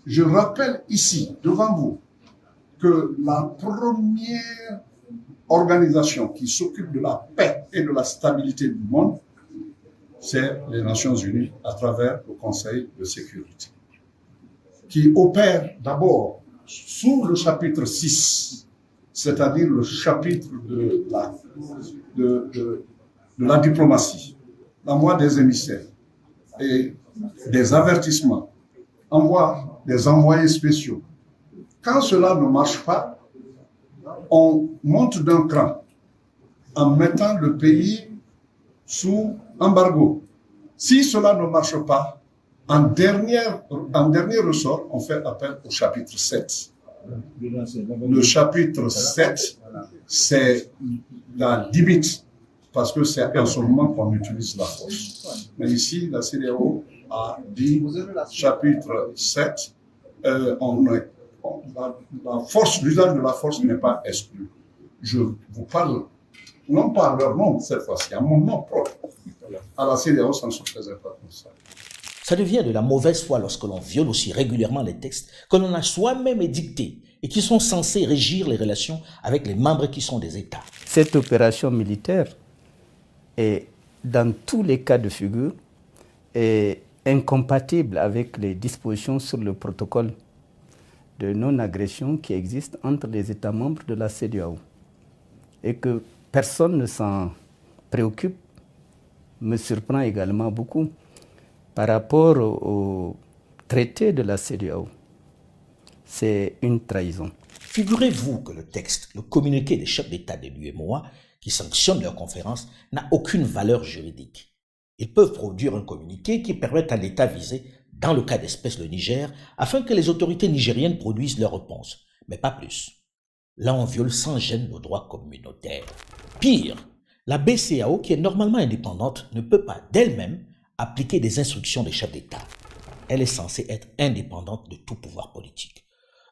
Je rappelle ici, devant vous, que la première organisation qui s'occupe de la paix et de la stabilité du monde, c'est les Nations Unies à travers le Conseil de sécurité, qui opère d'abord sous le chapitre 6, c'est-à-dire le chapitre de la diplomatie, l'envoi des émissaires et des avertissements, envoie des envoyés spéciaux. Quand cela ne marche pas, on monte d'un cran en mettant le pays sous embargo. Si cela ne marche pas, En dernier ressort, on fait appel au chapitre 7. Le chapitre 7, c'est la limite, parce que c'est en ce moment qu'on utilise la force. Mais ici, la CEDEAO a dit, chapitre 7, l'usage de la force n'est pas exclu. Je vous parle, non pas à leur nom cette fois-ci, à mon nom propre. À la CEDEAO, ça ne se faisait pas comme ça. Ça devient de la mauvaise foi lorsque l'on viole aussi régulièrement les textes que l'on a soi-même édictés et qui sont censés régir les relations avec les membres qui sont des États. Cette opération militaire est, dans tous les cas de figure, est incompatible avec les dispositions sur le protocole de non-agression qui existe entre les États membres de la CEDEAO. Et que personne ne s'en préoccupe me surprend également beaucoup par rapport au traité de la CEDEAO. C'est une trahison. Figurez-vous que le texte, le communiqué des chefs d'État de l'UEMOA qui sanctionnent leur conférence n'a aucune valeur juridique. Ils peuvent produire un communiqué qui permette à l'État visé, dans le cas d'espèce le Niger, afin que les autorités nigériennes produisent leur réponse, mais pas plus. Là, on viole sans gêne nos droits communautaires. Pire, la BCEAO, qui est normalement indépendante, ne peut pas d'elle-même appliquer des instructions des chefs d'État. Elle est censée être indépendante de tout pouvoir politique.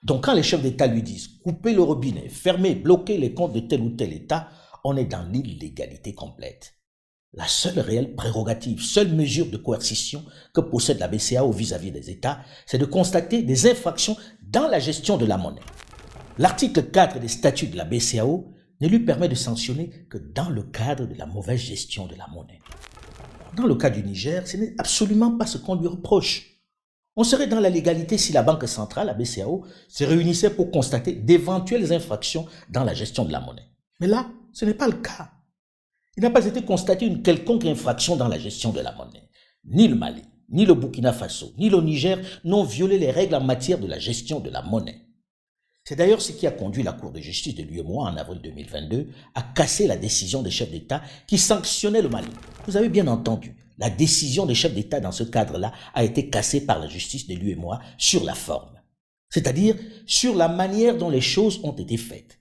Donc quand les chefs d'État lui disent « couper le robinet, fermer, bloquer les comptes de tel ou tel État », on est dans l'illégalité complète. La seule réelle prérogative, seule mesure de coercition que possède la BCEAO vis-à-vis des États, c'est de constater des infractions dans la gestion de la monnaie. L'article 4 des statuts de la BCEAO ne lui permet de sanctionner que dans le cadre de la mauvaise gestion de la monnaie. Dans le cas du Niger, ce n'est absolument pas ce qu'on lui reproche. On serait dans la légalité si la Banque centrale, la BCEAO, se réunissait pour constater d'éventuelles infractions dans la gestion de la monnaie. Mais là, ce n'est pas le cas. Il n'a pas été constaté une quelconque infraction dans la gestion de la monnaie. Ni le Mali, ni le Burkina Faso, ni le Niger n'ont violé les règles en matière de la gestion de la monnaie. C'est d'ailleurs ce qui a conduit la Cour de justice de l'UEMOA en avril 2022 à casser la décision des chefs d'État qui sanctionnait le Mali. Vous avez bien entendu, la décision des chefs d'État dans ce cadre-là a été cassée par la justice de l'UEMOA sur la forme, c'est-à-dire sur la manière dont les choses ont été faites.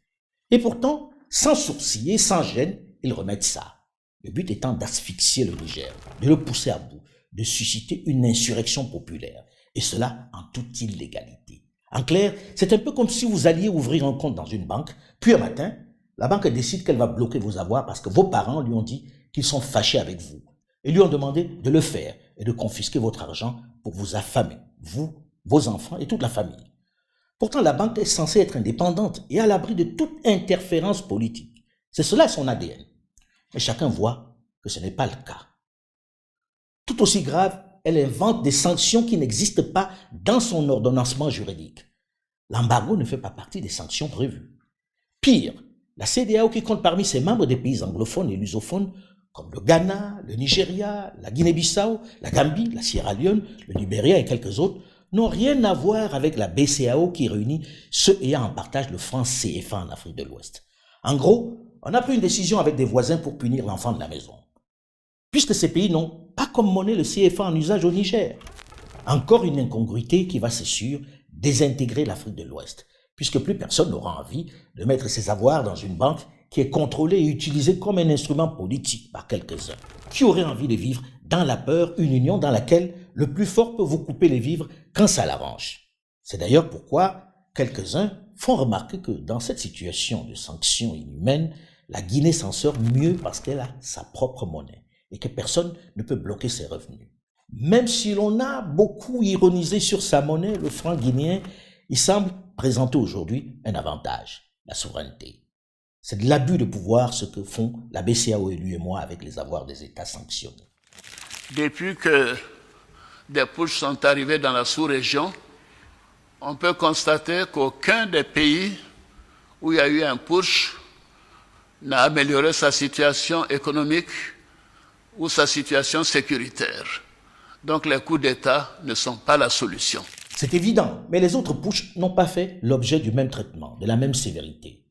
Et pourtant, sans sourciller, sans gêne, ils remettent ça. Le but étant d'asphyxier le Niger, de le pousser à bout, de susciter une insurrection populaire, et cela en toute illégalité. En clair, c'est un peu comme si vous alliez ouvrir un compte dans une banque, puis un matin, la banque décide qu'elle va bloquer vos avoirs parce que vos parents lui ont dit qu'ils sont fâchés avec vous et lui ont demandé de le faire et de confisquer votre argent pour vous affamer, vous, vos enfants et toute la famille. Pourtant, la banque est censée être indépendante et à l'abri de toute interférence politique. C'est cela son ADN. Mais chacun voit que ce n'est pas le cas. Tout aussi grave, elle invente des sanctions qui n'existent pas dans son ordonnancement juridique. L'embargo ne fait pas partie des sanctions prévues. Pire, la CEDEAO qui compte parmi ses membres des pays anglophones et lusophones comme le Ghana, le Nigeria, la Guinée-Bissau, la Gambie, la Sierra Leone, le Libéria et quelques autres, n'ont rien à voir avec la BCEAO qui réunit ceux ayant en partage le franc CFA en Afrique de l'Ouest. En gros, on a pris une décision avec des voisins pour punir l'enfant de la maison. Puisque ces pays n'ont pas comme monnaie le CFA en usage au Niger. Encore une incongruité qui va, c'est sûr, désintégrer l'Afrique de l'Ouest, puisque plus personne n'aura envie de mettre ses avoirs dans une banque qui est contrôlée et utilisée comme un instrument politique par quelques-uns, qui auraient envie de vivre dans la peur une union dans laquelle le plus fort peut vous couper les vivres quand ça l'arrange. C'est d'ailleurs pourquoi quelques-uns font remarquer que dans cette situation de sanctions inhumaines, la Guinée s'en sort mieux parce qu'elle a sa propre monnaie et que personne ne peut bloquer ses revenus. Même si l'on a beaucoup ironisé sur sa monnaie, le franc guinéen, il semble présenter aujourd'hui un avantage, la souveraineté. C'est de l'abus de pouvoir ce que font la BCEAO et l'UEMOA avec les avoirs des États sanctionnés. Depuis que des putschs sont arrivés dans la sous-région, on peut constater qu'aucun des pays où il y a eu un putsch n'a amélioré sa situation économique ou sa situation sécuritaire. Donc les coups d'État ne sont pas la solution. C'est évident, mais les autres putschs n'ont pas fait l'objet du même traitement, de la même sévérité.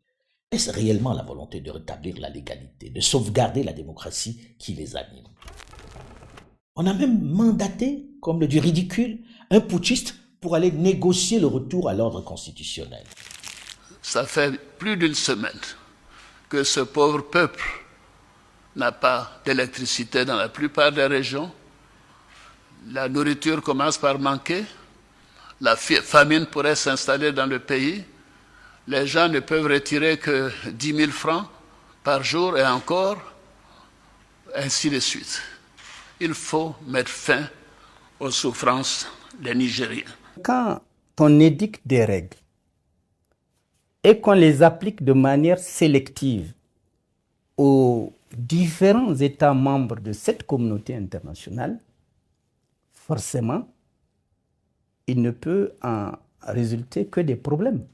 Est-ce réellement la volonté de rétablir la légalité, de sauvegarder la démocratie qui les anime? On a même mandaté comble du ridicule, un putschiste pour aller négocier le retour à l'ordre constitutionnel. Ça fait plus d'une semaine que ce pauvre peuple n'a pas d'électricité dans la plupart des régions. La nourriture commence par manquer. La famine pourrait s'installer dans le pays. Les gens ne peuvent retirer que 10 000 francs par jour et encore, ainsi de suite. Il faut mettre fin aux souffrances des Nigériens. Quand on édicte des règles et qu'on les applique de manière sélective aux différents États membres de cette communauté internationale, forcément, il ne peut en résulter que des problèmes.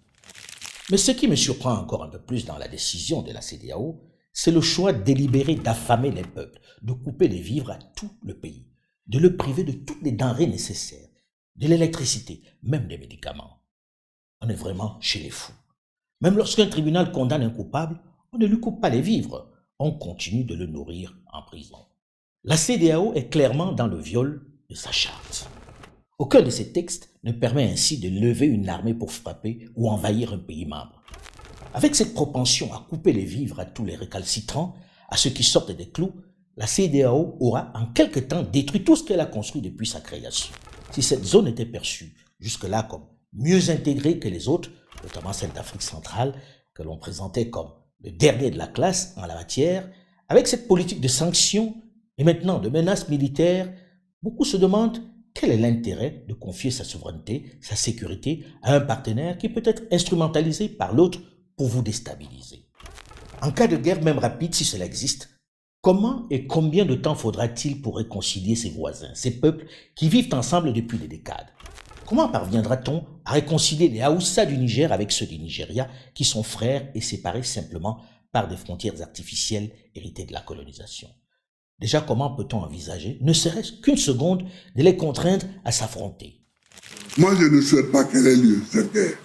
Mais ce qui me surprend encore un peu plus dans la décision de la CEDEAO, c'est le choix délibéré d'affamer les peuples, de couper les vivres à tout le pays, de le priver de toutes les denrées nécessaires, de l'électricité, même des médicaments. On est vraiment chez les fous. Même lorsqu'un tribunal condamne un coupable, on ne lui coupe pas les vivres, on continue de le nourrir en prison. La CEDEAO est clairement dans le viol de sa charte. Aucun de ces textes ne permet ainsi de lever une armée pour frapper ou envahir un pays membre. Avec cette propension à couper les vivres à tous les récalcitrants, à ceux qui sortent des clous, la CEDEAO aura en quelque temps détruit tout ce qu'elle a construit depuis sa création. Si cette zone était perçue jusque-là comme mieux intégrée que les autres, notamment celle d'Afrique centrale, que l'on présentait comme le dernier de la classe en la matière, avec cette politique de sanctions et maintenant de menaces militaires, beaucoup se demandent quel est l'intérêt de confier sa souveraineté, sa sécurité à un partenaire qui peut être instrumentalisé par l'autre pour vous déstabiliser. En cas de guerre, même rapide, si cela existe, comment et combien de temps faudra-t-il pour réconcilier ces voisins, ces peuples qui vivent ensemble depuis des décades? Comment parviendra-t-on à réconcilier les Haoussa du Niger avec ceux du Nigeria qui sont frères et séparés simplement par des frontières artificielles héritées de la colonisation? Déjà, comment peut-on envisager, ne serait-ce qu'une seconde, de les contraindre à s'affronter? Moi, je ne souhaite pas qu'elle ait lieu, cette guerre.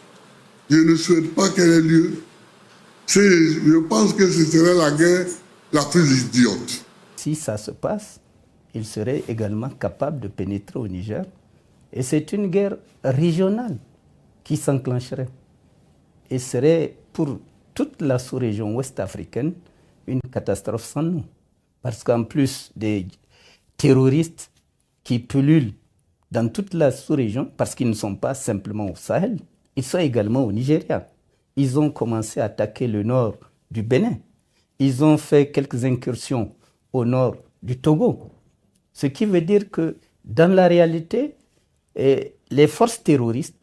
Je ne souhaite pas qu'elle ait lieu. Je pense que ce serait la guerre la plus idiote. Si ça se passe, il serait également capable de pénétrer au Niger. Et c'est une guerre régionale qui s'enclencherait. Et serait pour toute la sous-région ouest-africaine une catastrophe sans nom. Parce qu'en plus des terroristes qui pullulent dans toute la sous-région, parce qu'ils ne sont pas simplement au Sahel, ils sont également au Nigeria. Ils ont commencé à attaquer le nord du Bénin. Ils ont fait quelques incursions au nord du Togo. Ce qui veut dire que dans la réalité, les forces terroristes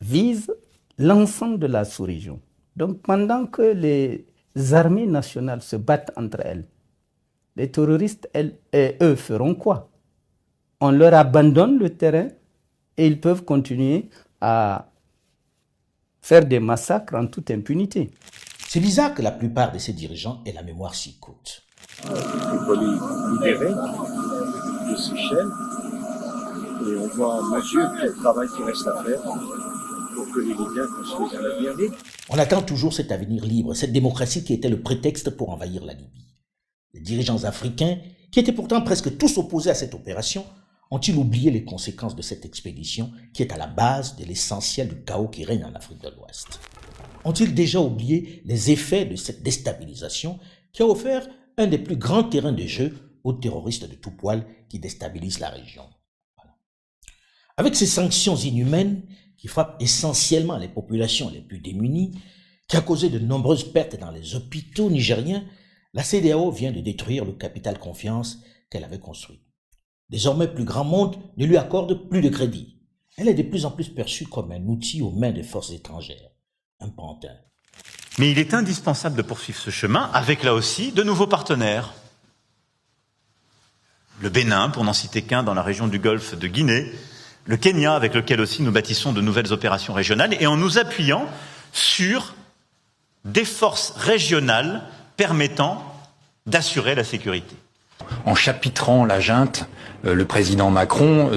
visent l'ensemble de la sous-région. Donc pendant que les armées nationales se battent entre elles, les terroristes, eux, feront quoi? On leur abandonne le terrain et ils peuvent continuer à faire des massacres en toute impunité. C'est bizarre que la plupart de ces dirigeants aient la mémoire si courte. Il faut les libérer de Seychelles et on voit en mesure le travail qui reste à faire pour que les Libyens construisent un avenir libre. On attend toujours cet avenir libre, cette démocratie qui était le prétexte pour envahir la Libye. Les dirigeants africains, qui étaient pourtant presque tous opposés à cette opération, ont-ils oublié les conséquences de cette expédition qui est à la base de l'essentiel du chaos qui règne en Afrique de l'Ouest? Ont-ils déjà oublié les effets de cette déstabilisation qui a offert un des plus grands terrains de jeu aux terroristes de tout poil qui déstabilisent la région? Voilà. Avec ces sanctions inhumaines qui frappent essentiellement les populations les plus démunies, qui a causé de nombreuses pertes dans les hôpitaux nigériens, la CEDEAO vient de détruire le capital confiance qu'elle avait construit. Désormais, plus grand monde ne lui accorde plus de crédit. Elle est de plus en plus perçue comme un outil aux mains des forces étrangères, un pantin. Mais il est indispensable de poursuivre ce chemin avec, là aussi, de nouveaux partenaires. Le Bénin, pour n'en citer qu'un dans la région du Golfe de Guinée, le Kenya, avec lequel aussi nous bâtissons de nouvelles opérations régionales, et en nous appuyant sur des forces régionales permettant d'assurer la sécurité. En chapitrant la junte, le président Macron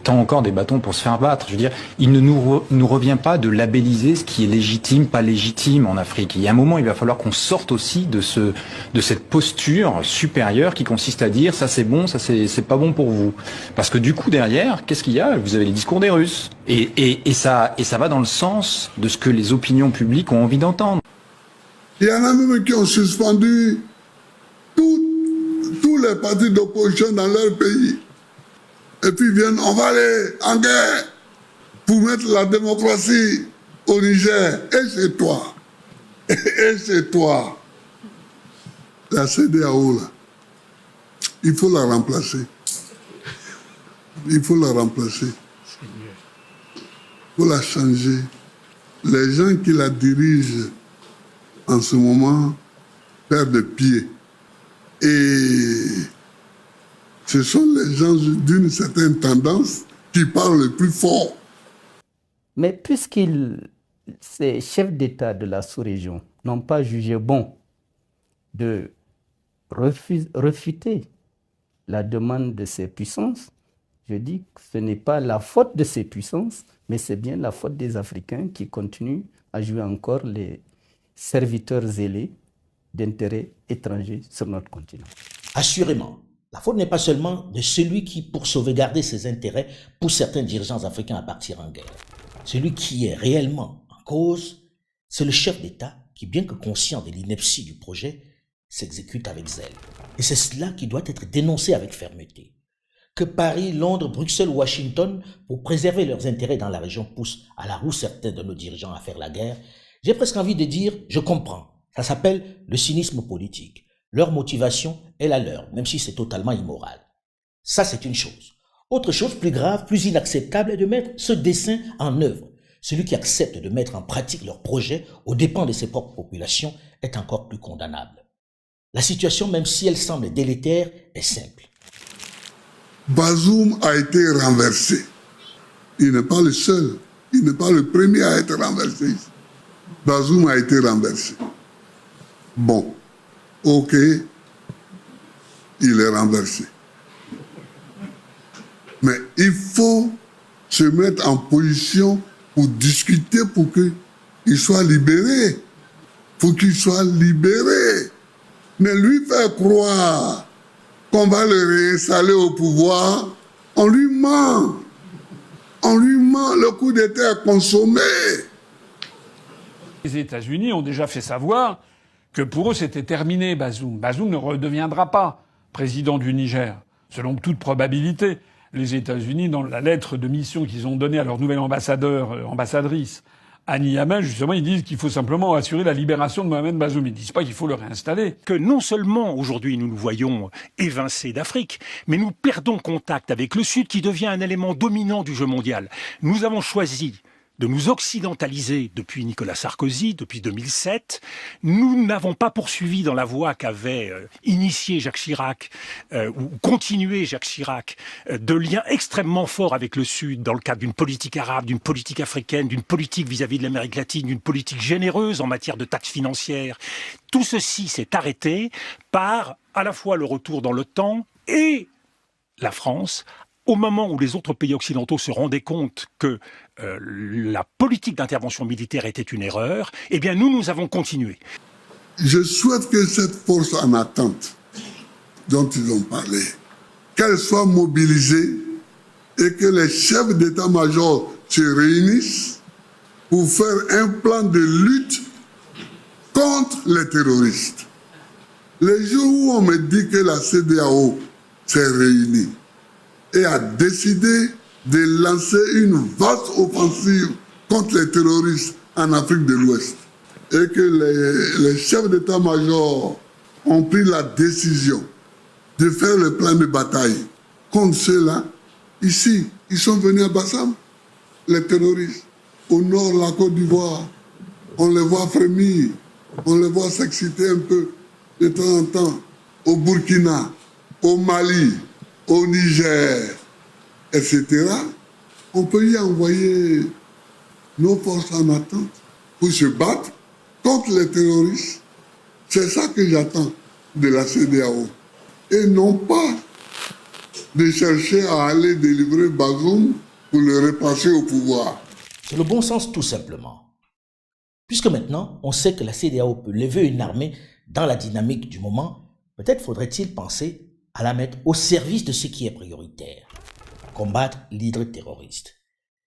tend encore des bâtons pour se faire battre. Je veux dire, il ne nous revient pas de labelliser ce qui est légitime, pas légitime en Afrique. Il y a un moment, il va falloir qu'on sorte aussi de cette posture supérieure qui consiste à dire ça c'est bon, ça c'est pas bon pour vous. Parce que du coup derrière, qu'est-ce qu'il y a? Vous avez les discours des Russes et ça va dans le sens de ce que les opinions publiques ont envie d'entendre. Il y en a même qui ont suspendu tous les partis d'opposition dans leur pays. Et puis viennent, on va aller en guerre pour mettre la démocratie au Niger. Et c'est toi. Et c'est toi. La CEDEAO, là, il faut la remplacer. Il faut la remplacer. Il faut la changer. Les gens qui la dirigent en ce moment perdent pied. Et ce sont les gens d'une certaine tendance qui parlent le plus fort. Mais ces chefs d'État de la sous-région n'ont pas jugé bon de refuter la demande de ces puissances, je dis que ce n'est pas la faute de ces puissances, mais c'est bien la faute des Africains qui continuent à jouer encore les serviteurs zélés d'intérêts étrangers sur notre continent. Assurément, la faute n'est pas seulement de celui qui, pour sauvegarder ses intérêts, pousse certains dirigeants africains à partir en guerre. Celui qui est réellement en cause, c'est le chef d'État qui, bien que conscient de l'ineptie du projet, s'exécute avec zèle. Et c'est cela qui doit être dénoncé avec fermeté. Que Paris, Londres, Bruxelles ou Washington, pour préserver leurs intérêts dans la région, poussent à la roue certains de nos dirigeants à faire la guerre, j'ai presque envie de dire « je comprends ». Ça s'appelle le cynisme politique. Leur motivation est la leur, même si c'est totalement immoral. Ça, c'est une chose. Autre chose plus grave, plus inacceptable, est de mettre ce dessein en œuvre. Celui qui accepte de mettre en pratique leur projet aux dépens de ses propres populations est encore plus condamnable. La situation, même si elle semble délétère, est simple. Bazoum a été renversé. Il n'est pas le seul. Il n'est pas le premier à être renversé. Bazoum a été renversé. Bon, ok, il est renversé. Mais il faut se mettre en position pour discuter pour qu'il soit libéré. Pour qu'il soit libéré. Mais lui faire croire qu'on va le réinstaller au pouvoir, on lui ment. On lui ment, le coup d'État est consommé. Les États-Unis ont déjà fait savoir que pour eux c'était terminé, Bazoum. Bazoum ne redeviendra pas président du Niger, selon toute probabilité. Les États-Unis, dans la lettre de mission qu'ils ont donnée à leur nouvel ambassadrice à Niamey, justement, ils disent qu'il faut simplement assurer la libération de Mohamed Bazoum. Ils disent pas qu'il faut le réinstaller. Que non seulement aujourd'hui nous nous voyons évincés d'Afrique, mais nous perdons contact avec le Sud qui devient un élément dominant du jeu mondial. Nous avons choisi de nous occidentaliser depuis Nicolas Sarkozy, depuis 2007. Nous n'avons pas poursuivi dans la voie qu'avait initié Jacques Chirac, ou continué Jacques Chirac, de liens extrêmement forts avec le Sud dans le cadre d'une politique arabe, d'une politique africaine, d'une politique vis-à-vis de l'Amérique latine, d'une politique généreuse en matière de taxes financières. Tout ceci s'est arrêté par à la fois le retour dans l'OTAN et la France, au moment où les autres pays occidentaux se rendaient compte que la politique d'intervention militaire était une erreur, eh bien nous avons continué. Je souhaite que cette force en attente dont ils ont parlé, qu'elle soit mobilisée et que les chefs d'état-major se réunissent pour faire un plan de lutte contre les terroristes. Les jours où on me dit que la CEDEAO s'est réunie et a décidé de lancer une vaste offensive contre les terroristes en Afrique de l'Ouest, et que les chefs d'état-major ont pris la décision de faire le plan de bataille contre ceux-là, ici, ils sont venus à Bassam, les terroristes. Au nord, la Côte d'Ivoire, on les voit frémir, on les voit s'exciter un peu de temps en temps. Au Burkina, au Mali, au Niger, etc., on peut y envoyer nos forces en attente pour se battre contre les terroristes. C'est ça que j'attends de la CEDEAO. et non pas de chercher à aller délivrer Bazoum pour le repasser au pouvoir. C'est le bon sens tout simplement. Puisque maintenant, on sait que la CEDEAO peut lever une armée dans la dynamique du moment, peut-être faudrait-il penser à la mettre au service de ce qui est prioritaire, combattre l'hydre terroriste.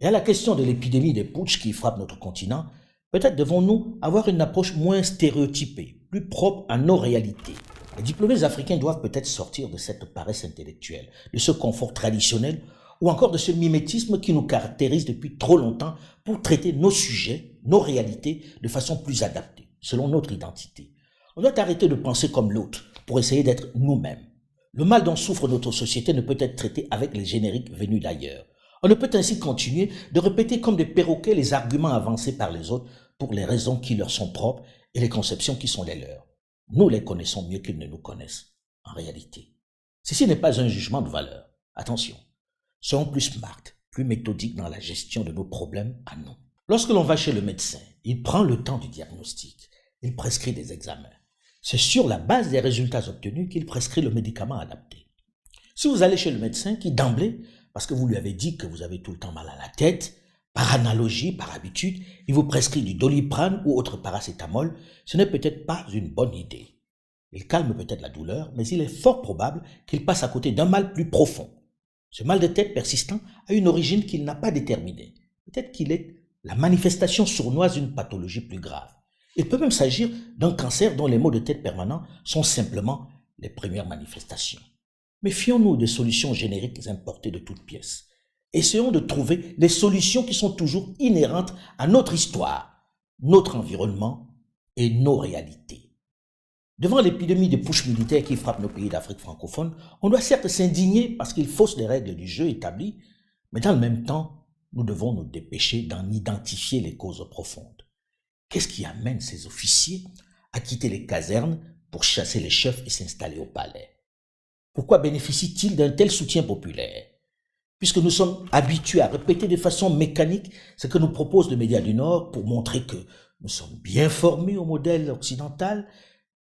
Et à la question de l'épidémie des putsch qui frappe notre continent, peut-être devons-nous avoir une approche moins stéréotypée, plus propre à nos réalités. Les diplômés africains doivent peut-être sortir de cette paresse intellectuelle, de ce confort traditionnel ou encore de ce mimétisme qui nous caractérise depuis trop longtemps pour traiter nos sujets, nos réalités de façon plus adaptée, selon notre identité. On doit arrêter de penser comme l'autre pour essayer d'être nous-mêmes. Le mal dont souffre notre société ne peut être traité avec les génériques venus d'ailleurs. On ne peut ainsi continuer de répéter comme des perroquets les arguments avancés par les autres pour les raisons qui leur sont propres et les conceptions qui sont les leurs. Nous les connaissons mieux qu'ils ne nous connaissent, en réalité. Ceci n'est pas un jugement de valeur. Attention, soyons plus smart, plus méthodiques dans la gestion de nos problèmes à nous. Lorsque l'on va chez le médecin, il prend le temps du diagnostic, il prescrit des examens. C'est sur la base des résultats obtenus qu'il prescrit le médicament adapté. Si vous allez chez le médecin qui d'emblée, parce que vous lui avez dit que vous avez tout le temps mal à la tête, par analogie, par habitude, il vous prescrit du Doliprane ou autre paracétamol, ce n'est peut-être pas une bonne idée. Il calme peut-être la douleur, mais il est fort probable qu'il passe à côté d'un mal plus profond. Ce mal de tête persistant a une origine qu'il n'a pas déterminée. Peut-être qu'il est la manifestation sournoise d'une pathologie plus grave. Il peut même s'agir d'un cancer dont les maux de tête permanents sont simplement les premières manifestations. Méfions-nous des solutions génériques importées de toutes pièces. Essayons de trouver des solutions qui sont toujours inhérentes à notre histoire, notre environnement et nos réalités. Devant l'épidémie de putsch militaires qui frappe nos pays d'Afrique francophone, on doit certes s'indigner parce qu'ils faussent les règles du jeu établies, mais dans le même temps, nous devons nous dépêcher d'en identifier les causes profondes. Qu'est-ce qui amène ces officiers à quitter les casernes pour chasser les chefs et s'installer au palais? Pourquoi bénéficient-ils d'un tel soutien populaire? Puisque nous sommes habitués à répéter de façon mécanique ce que nous proposent les médias du Nord pour montrer que nous sommes bien formés au modèle occidental,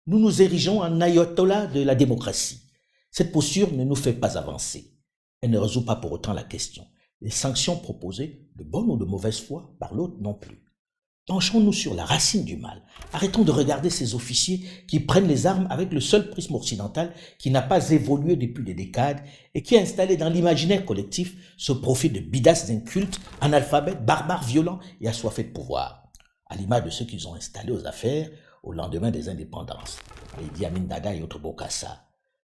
nous nous érigeons en ayatollah de la démocratie. Cette posture ne nous fait pas avancer. Elle ne résout pas pour autant la question. Les sanctions proposées, de bonne ou de mauvaise foi, par l'autre non plus. Penchons-nous sur la racine du mal. Arrêtons de regarder ces officiers qui prennent les armes avec le seul prisme occidental qui n'a pas évolué depuis des décades et qui a installé dans l'imaginaire collectif ce profil de bidasses incultes, analphabètes, barbares, violents et assoiffés de pouvoir. À l'image de ceux qu'ils ont installés aux affaires au lendemain des indépendances, les Idi Amin Dada et autres Bokassa.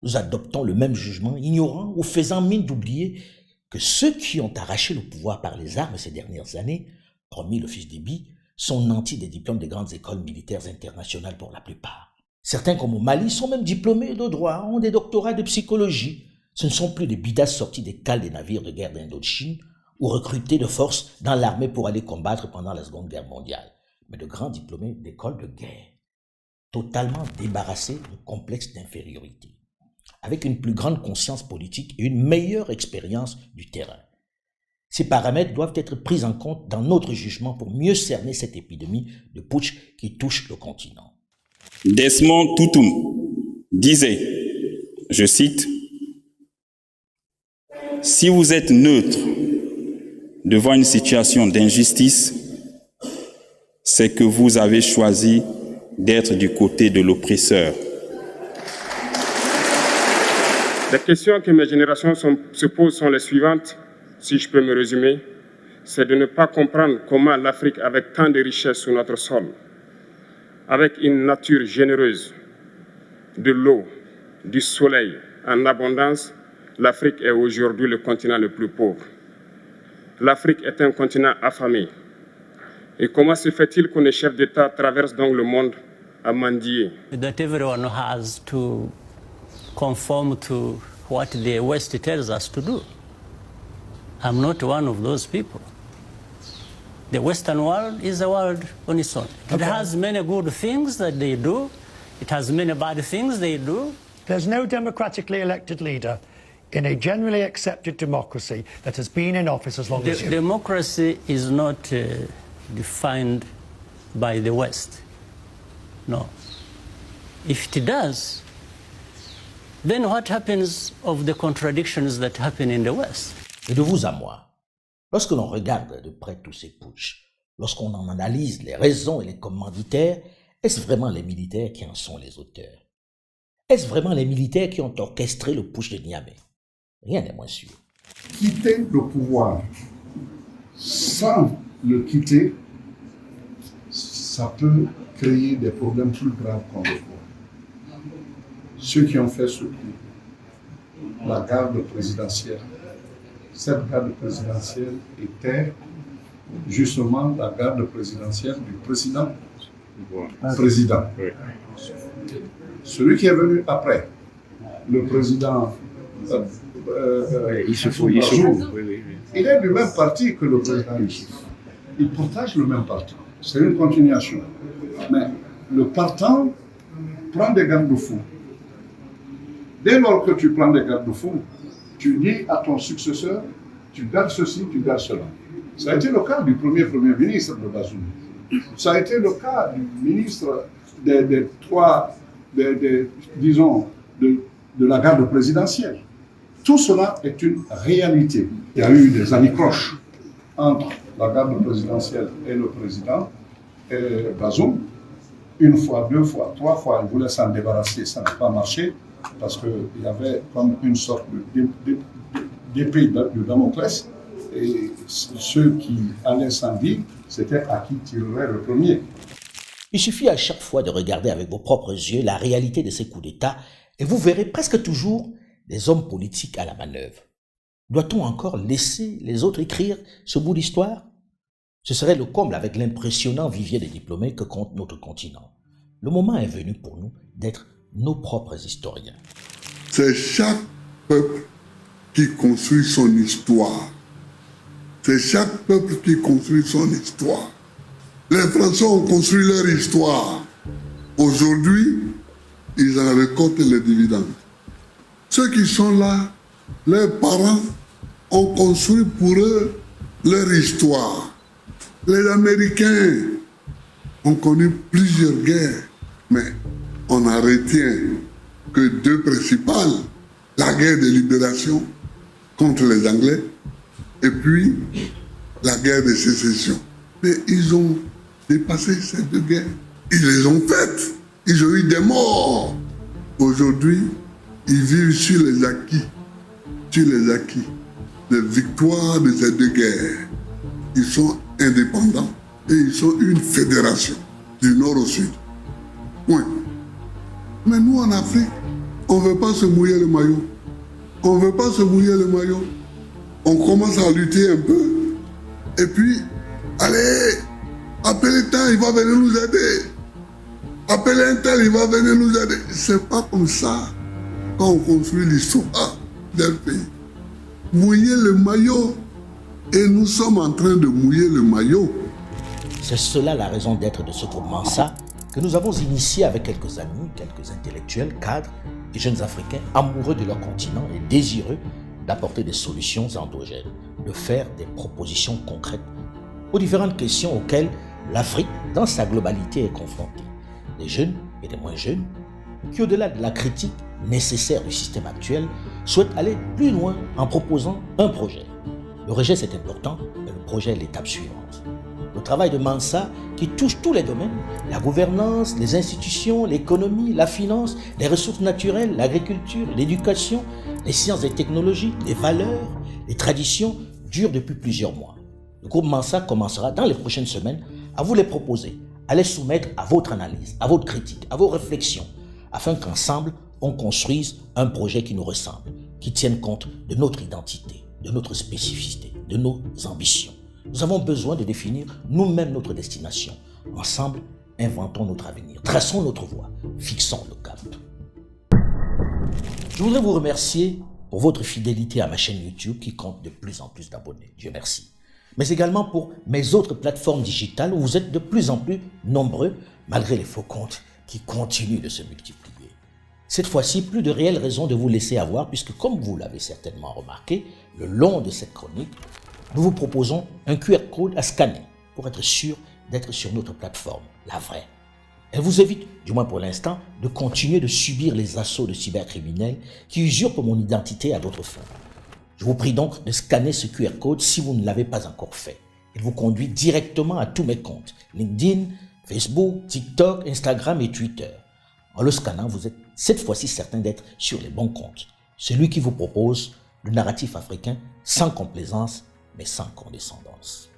Nous adoptons le même jugement, ignorant ou faisant mine d'oublier que ceux qui ont arraché le pouvoir par les armes ces dernières années, hormis le fils d'Ibi, sont nantis des diplômes des grandes écoles militaires internationales pour la plupart. Certains, comme au Mali, sont même diplômés de droit, ont des doctorats de psychologie. Ce ne sont plus des bidasses sortis des cales des navires de guerre d'Indochine ou recrutés de force dans l'armée pour aller combattre pendant la Seconde Guerre mondiale, mais de grands diplômés d'écoles de guerre, totalement débarrassés de complexes d'infériorité, avec une plus grande conscience politique et une meilleure expérience du terrain. Ces paramètres doivent être pris en compte dans notre jugement pour mieux cerner cette épidémie de putsch qui touche le continent. Desmond Tutu disait, je cite, « Si vous êtes neutre devant une situation d'injustice, c'est que vous avez choisi d'être du côté de l'oppresseur. » Les questions que mes générations se posent sont les suivantes. Si je peux me résumer, c'est de ne pas comprendre comment l'Afrique, avec tant de richesses sur notre sol, avec une nature généreuse, de l'eau, du soleil en abondance, l'Afrique est aujourd'hui le continent le plus pauvre. L'Afrique est un continent affamé. Et comment se fait-il que les chefs d'État traversent donc le monde à mendier? That everyone has to conform to what the West tells us to do. I'm not one of those people. The Western world is a world on its own. It has many good things that they do. It has many bad things they do. There's no democratically elected leader in a generally accepted democracy that has been in office as long as you. Democracy is not defined by the West. No. If it does, Then what happens of the contradictions that happen in the West? Et de vous à moi, lorsque l'on regarde de près tous ces putschs, lorsqu'on en analyse les raisons et les commanditaires, est-ce vraiment les militaires qui en sont les auteurs? Est-ce vraiment les militaires qui ont orchestré le putsch de Niamey? Rien n'est moins sûr. Quitter le pouvoir sans le quitter, ça peut créer des problèmes plus graves qu'on le voit. Ceux qui ont fait ce coup, la garde présidentielle, cette garde présidentielle était justement la garde présidentielle du président. Celui qui est venu après, le président il est du même parti que le président Youssouf. Ils partagent le même parti. C'est une continuation. Mais le partant prend des garde-fous. Dès lors que tu prends des garde-fous, tu dis à ton successeur, tu gardes ceci, tu gardes cela. Ça a été le cas du premier ministre de Bazoum. Ça a été le cas du ministre disons, de la garde présidentielle. Tout cela est une réalité. Il y a eu des anicroches entre la garde présidentielle et le président Bazoum. Une fois, deux fois, trois fois, il voulait s'en débarrasser, ça n'a pas marché, parce qu'il y avait comme une sorte d'épée de Damoclès, et ceux qui allaient sans dire, c'était à qui tirerait le premier. Il suffit à chaque fois de regarder avec vos propres yeux la réalité de ces coups d'État, et vous verrez presque toujours des hommes politiques à la manœuvre. Doit-on encore laisser les autres écrire ce bout d'histoire? Ce serait le comble avec l'impressionnant vivier des diplômés que compte notre continent. Le moment est venu pour nous d'être nos propres historiens. C'est chaque peuple qui construit son histoire. C'est chaque peuple qui construit son histoire. Les Français ont construit leur histoire. Aujourd'hui, ils en récoltent les dividendes. Ceux qui sont là, leurs parents ont construit pour eux leur histoire. Les Américains ont connu plusieurs guerres, mais on en retient que deux principales. La guerre de libération contre les Anglais et puis la guerre de sécession. Mais ils ont dépassé ces deux guerres. Ils les ont faites. Ils ont eu des morts. Aujourd'hui, ils vivent sur les acquis. Sur les acquis. Les victoires de ces deux guerres. Ils sont indépendants et ils sont une fédération du nord au sud. Point. Mais nous en Afrique, on ne veut pas se mouiller le maillot. On ne veut pas se mouiller le maillot. On commence à lutter un peu. Et puis, allez, appelez tel, il va venir nous aider. Appelez un tel, il va venir nous aider. C'est pas comme ça quand on construit l'histoire d'un pays. Mouiller le maillot. Et nous sommes en train de mouiller le maillot. C'est cela la raison d'être de ce groupe Mansa que nous avons initié avec quelques amis, quelques intellectuels, cadres et jeunes Africains amoureux de leur continent et désireux d'apporter des solutions endogènes, de faire des propositions concrètes aux différentes questions auxquelles l'Afrique, dans sa globalité, est confrontée. Des jeunes et des moins jeunes qui, au-delà de la critique nécessaire du système actuel, souhaitent aller plus loin en proposant un projet. Le rejet, c'est important, mais le projet est l'étape suivante. Le travail de Mansa, qui touche tous les domaines, la gouvernance, les institutions, l'économie, la finance, les ressources naturelles, l'agriculture, l'éducation, les sciences et technologies, les valeurs, les traditions, dure depuis plusieurs mois. Le groupe Mansa commencera dans les prochaines semaines à vous les proposer, à les soumettre à votre analyse, à votre critique, à vos réflexions, afin qu'ensemble, on construise un projet qui nous ressemble, qui tienne compte de notre identité, de notre spécificité, de nos ambitions. Nous avons besoin de définir nous-mêmes notre destination. Ensemble, inventons notre avenir, traçons notre voie, fixons le cap. Je voudrais vous remercier pour votre fidélité à ma chaîne YouTube qui compte de plus en plus d'abonnés. Dieu merci. Mais également pour mes autres plateformes digitales où vous êtes de plus en plus nombreux malgré les faux comptes qui continuent de se multiplier. Cette fois-ci, plus de réelles raisons de vous laisser avoir puisque, comme vous l'avez certainement remarqué, le long de cette chronique, nous vous proposons un QR code à scanner pour être sûr d'être sur notre plateforme, la vraie. Elle vous évite, du moins pour l'instant, de continuer de subir les assauts de cybercriminels qui usurpent mon identité à d'autres fins. Je vous prie donc de scanner ce QR code si vous ne l'avez pas encore fait. Il vous conduit directement à tous mes comptes, LinkedIn, Facebook, TikTok, Instagram et Twitter. En le scannant, vous êtes cette fois-ci certain d'être sur les bons comptes. Celui qui vous propose le narratif africain sans complaisance, mais sans condescendance.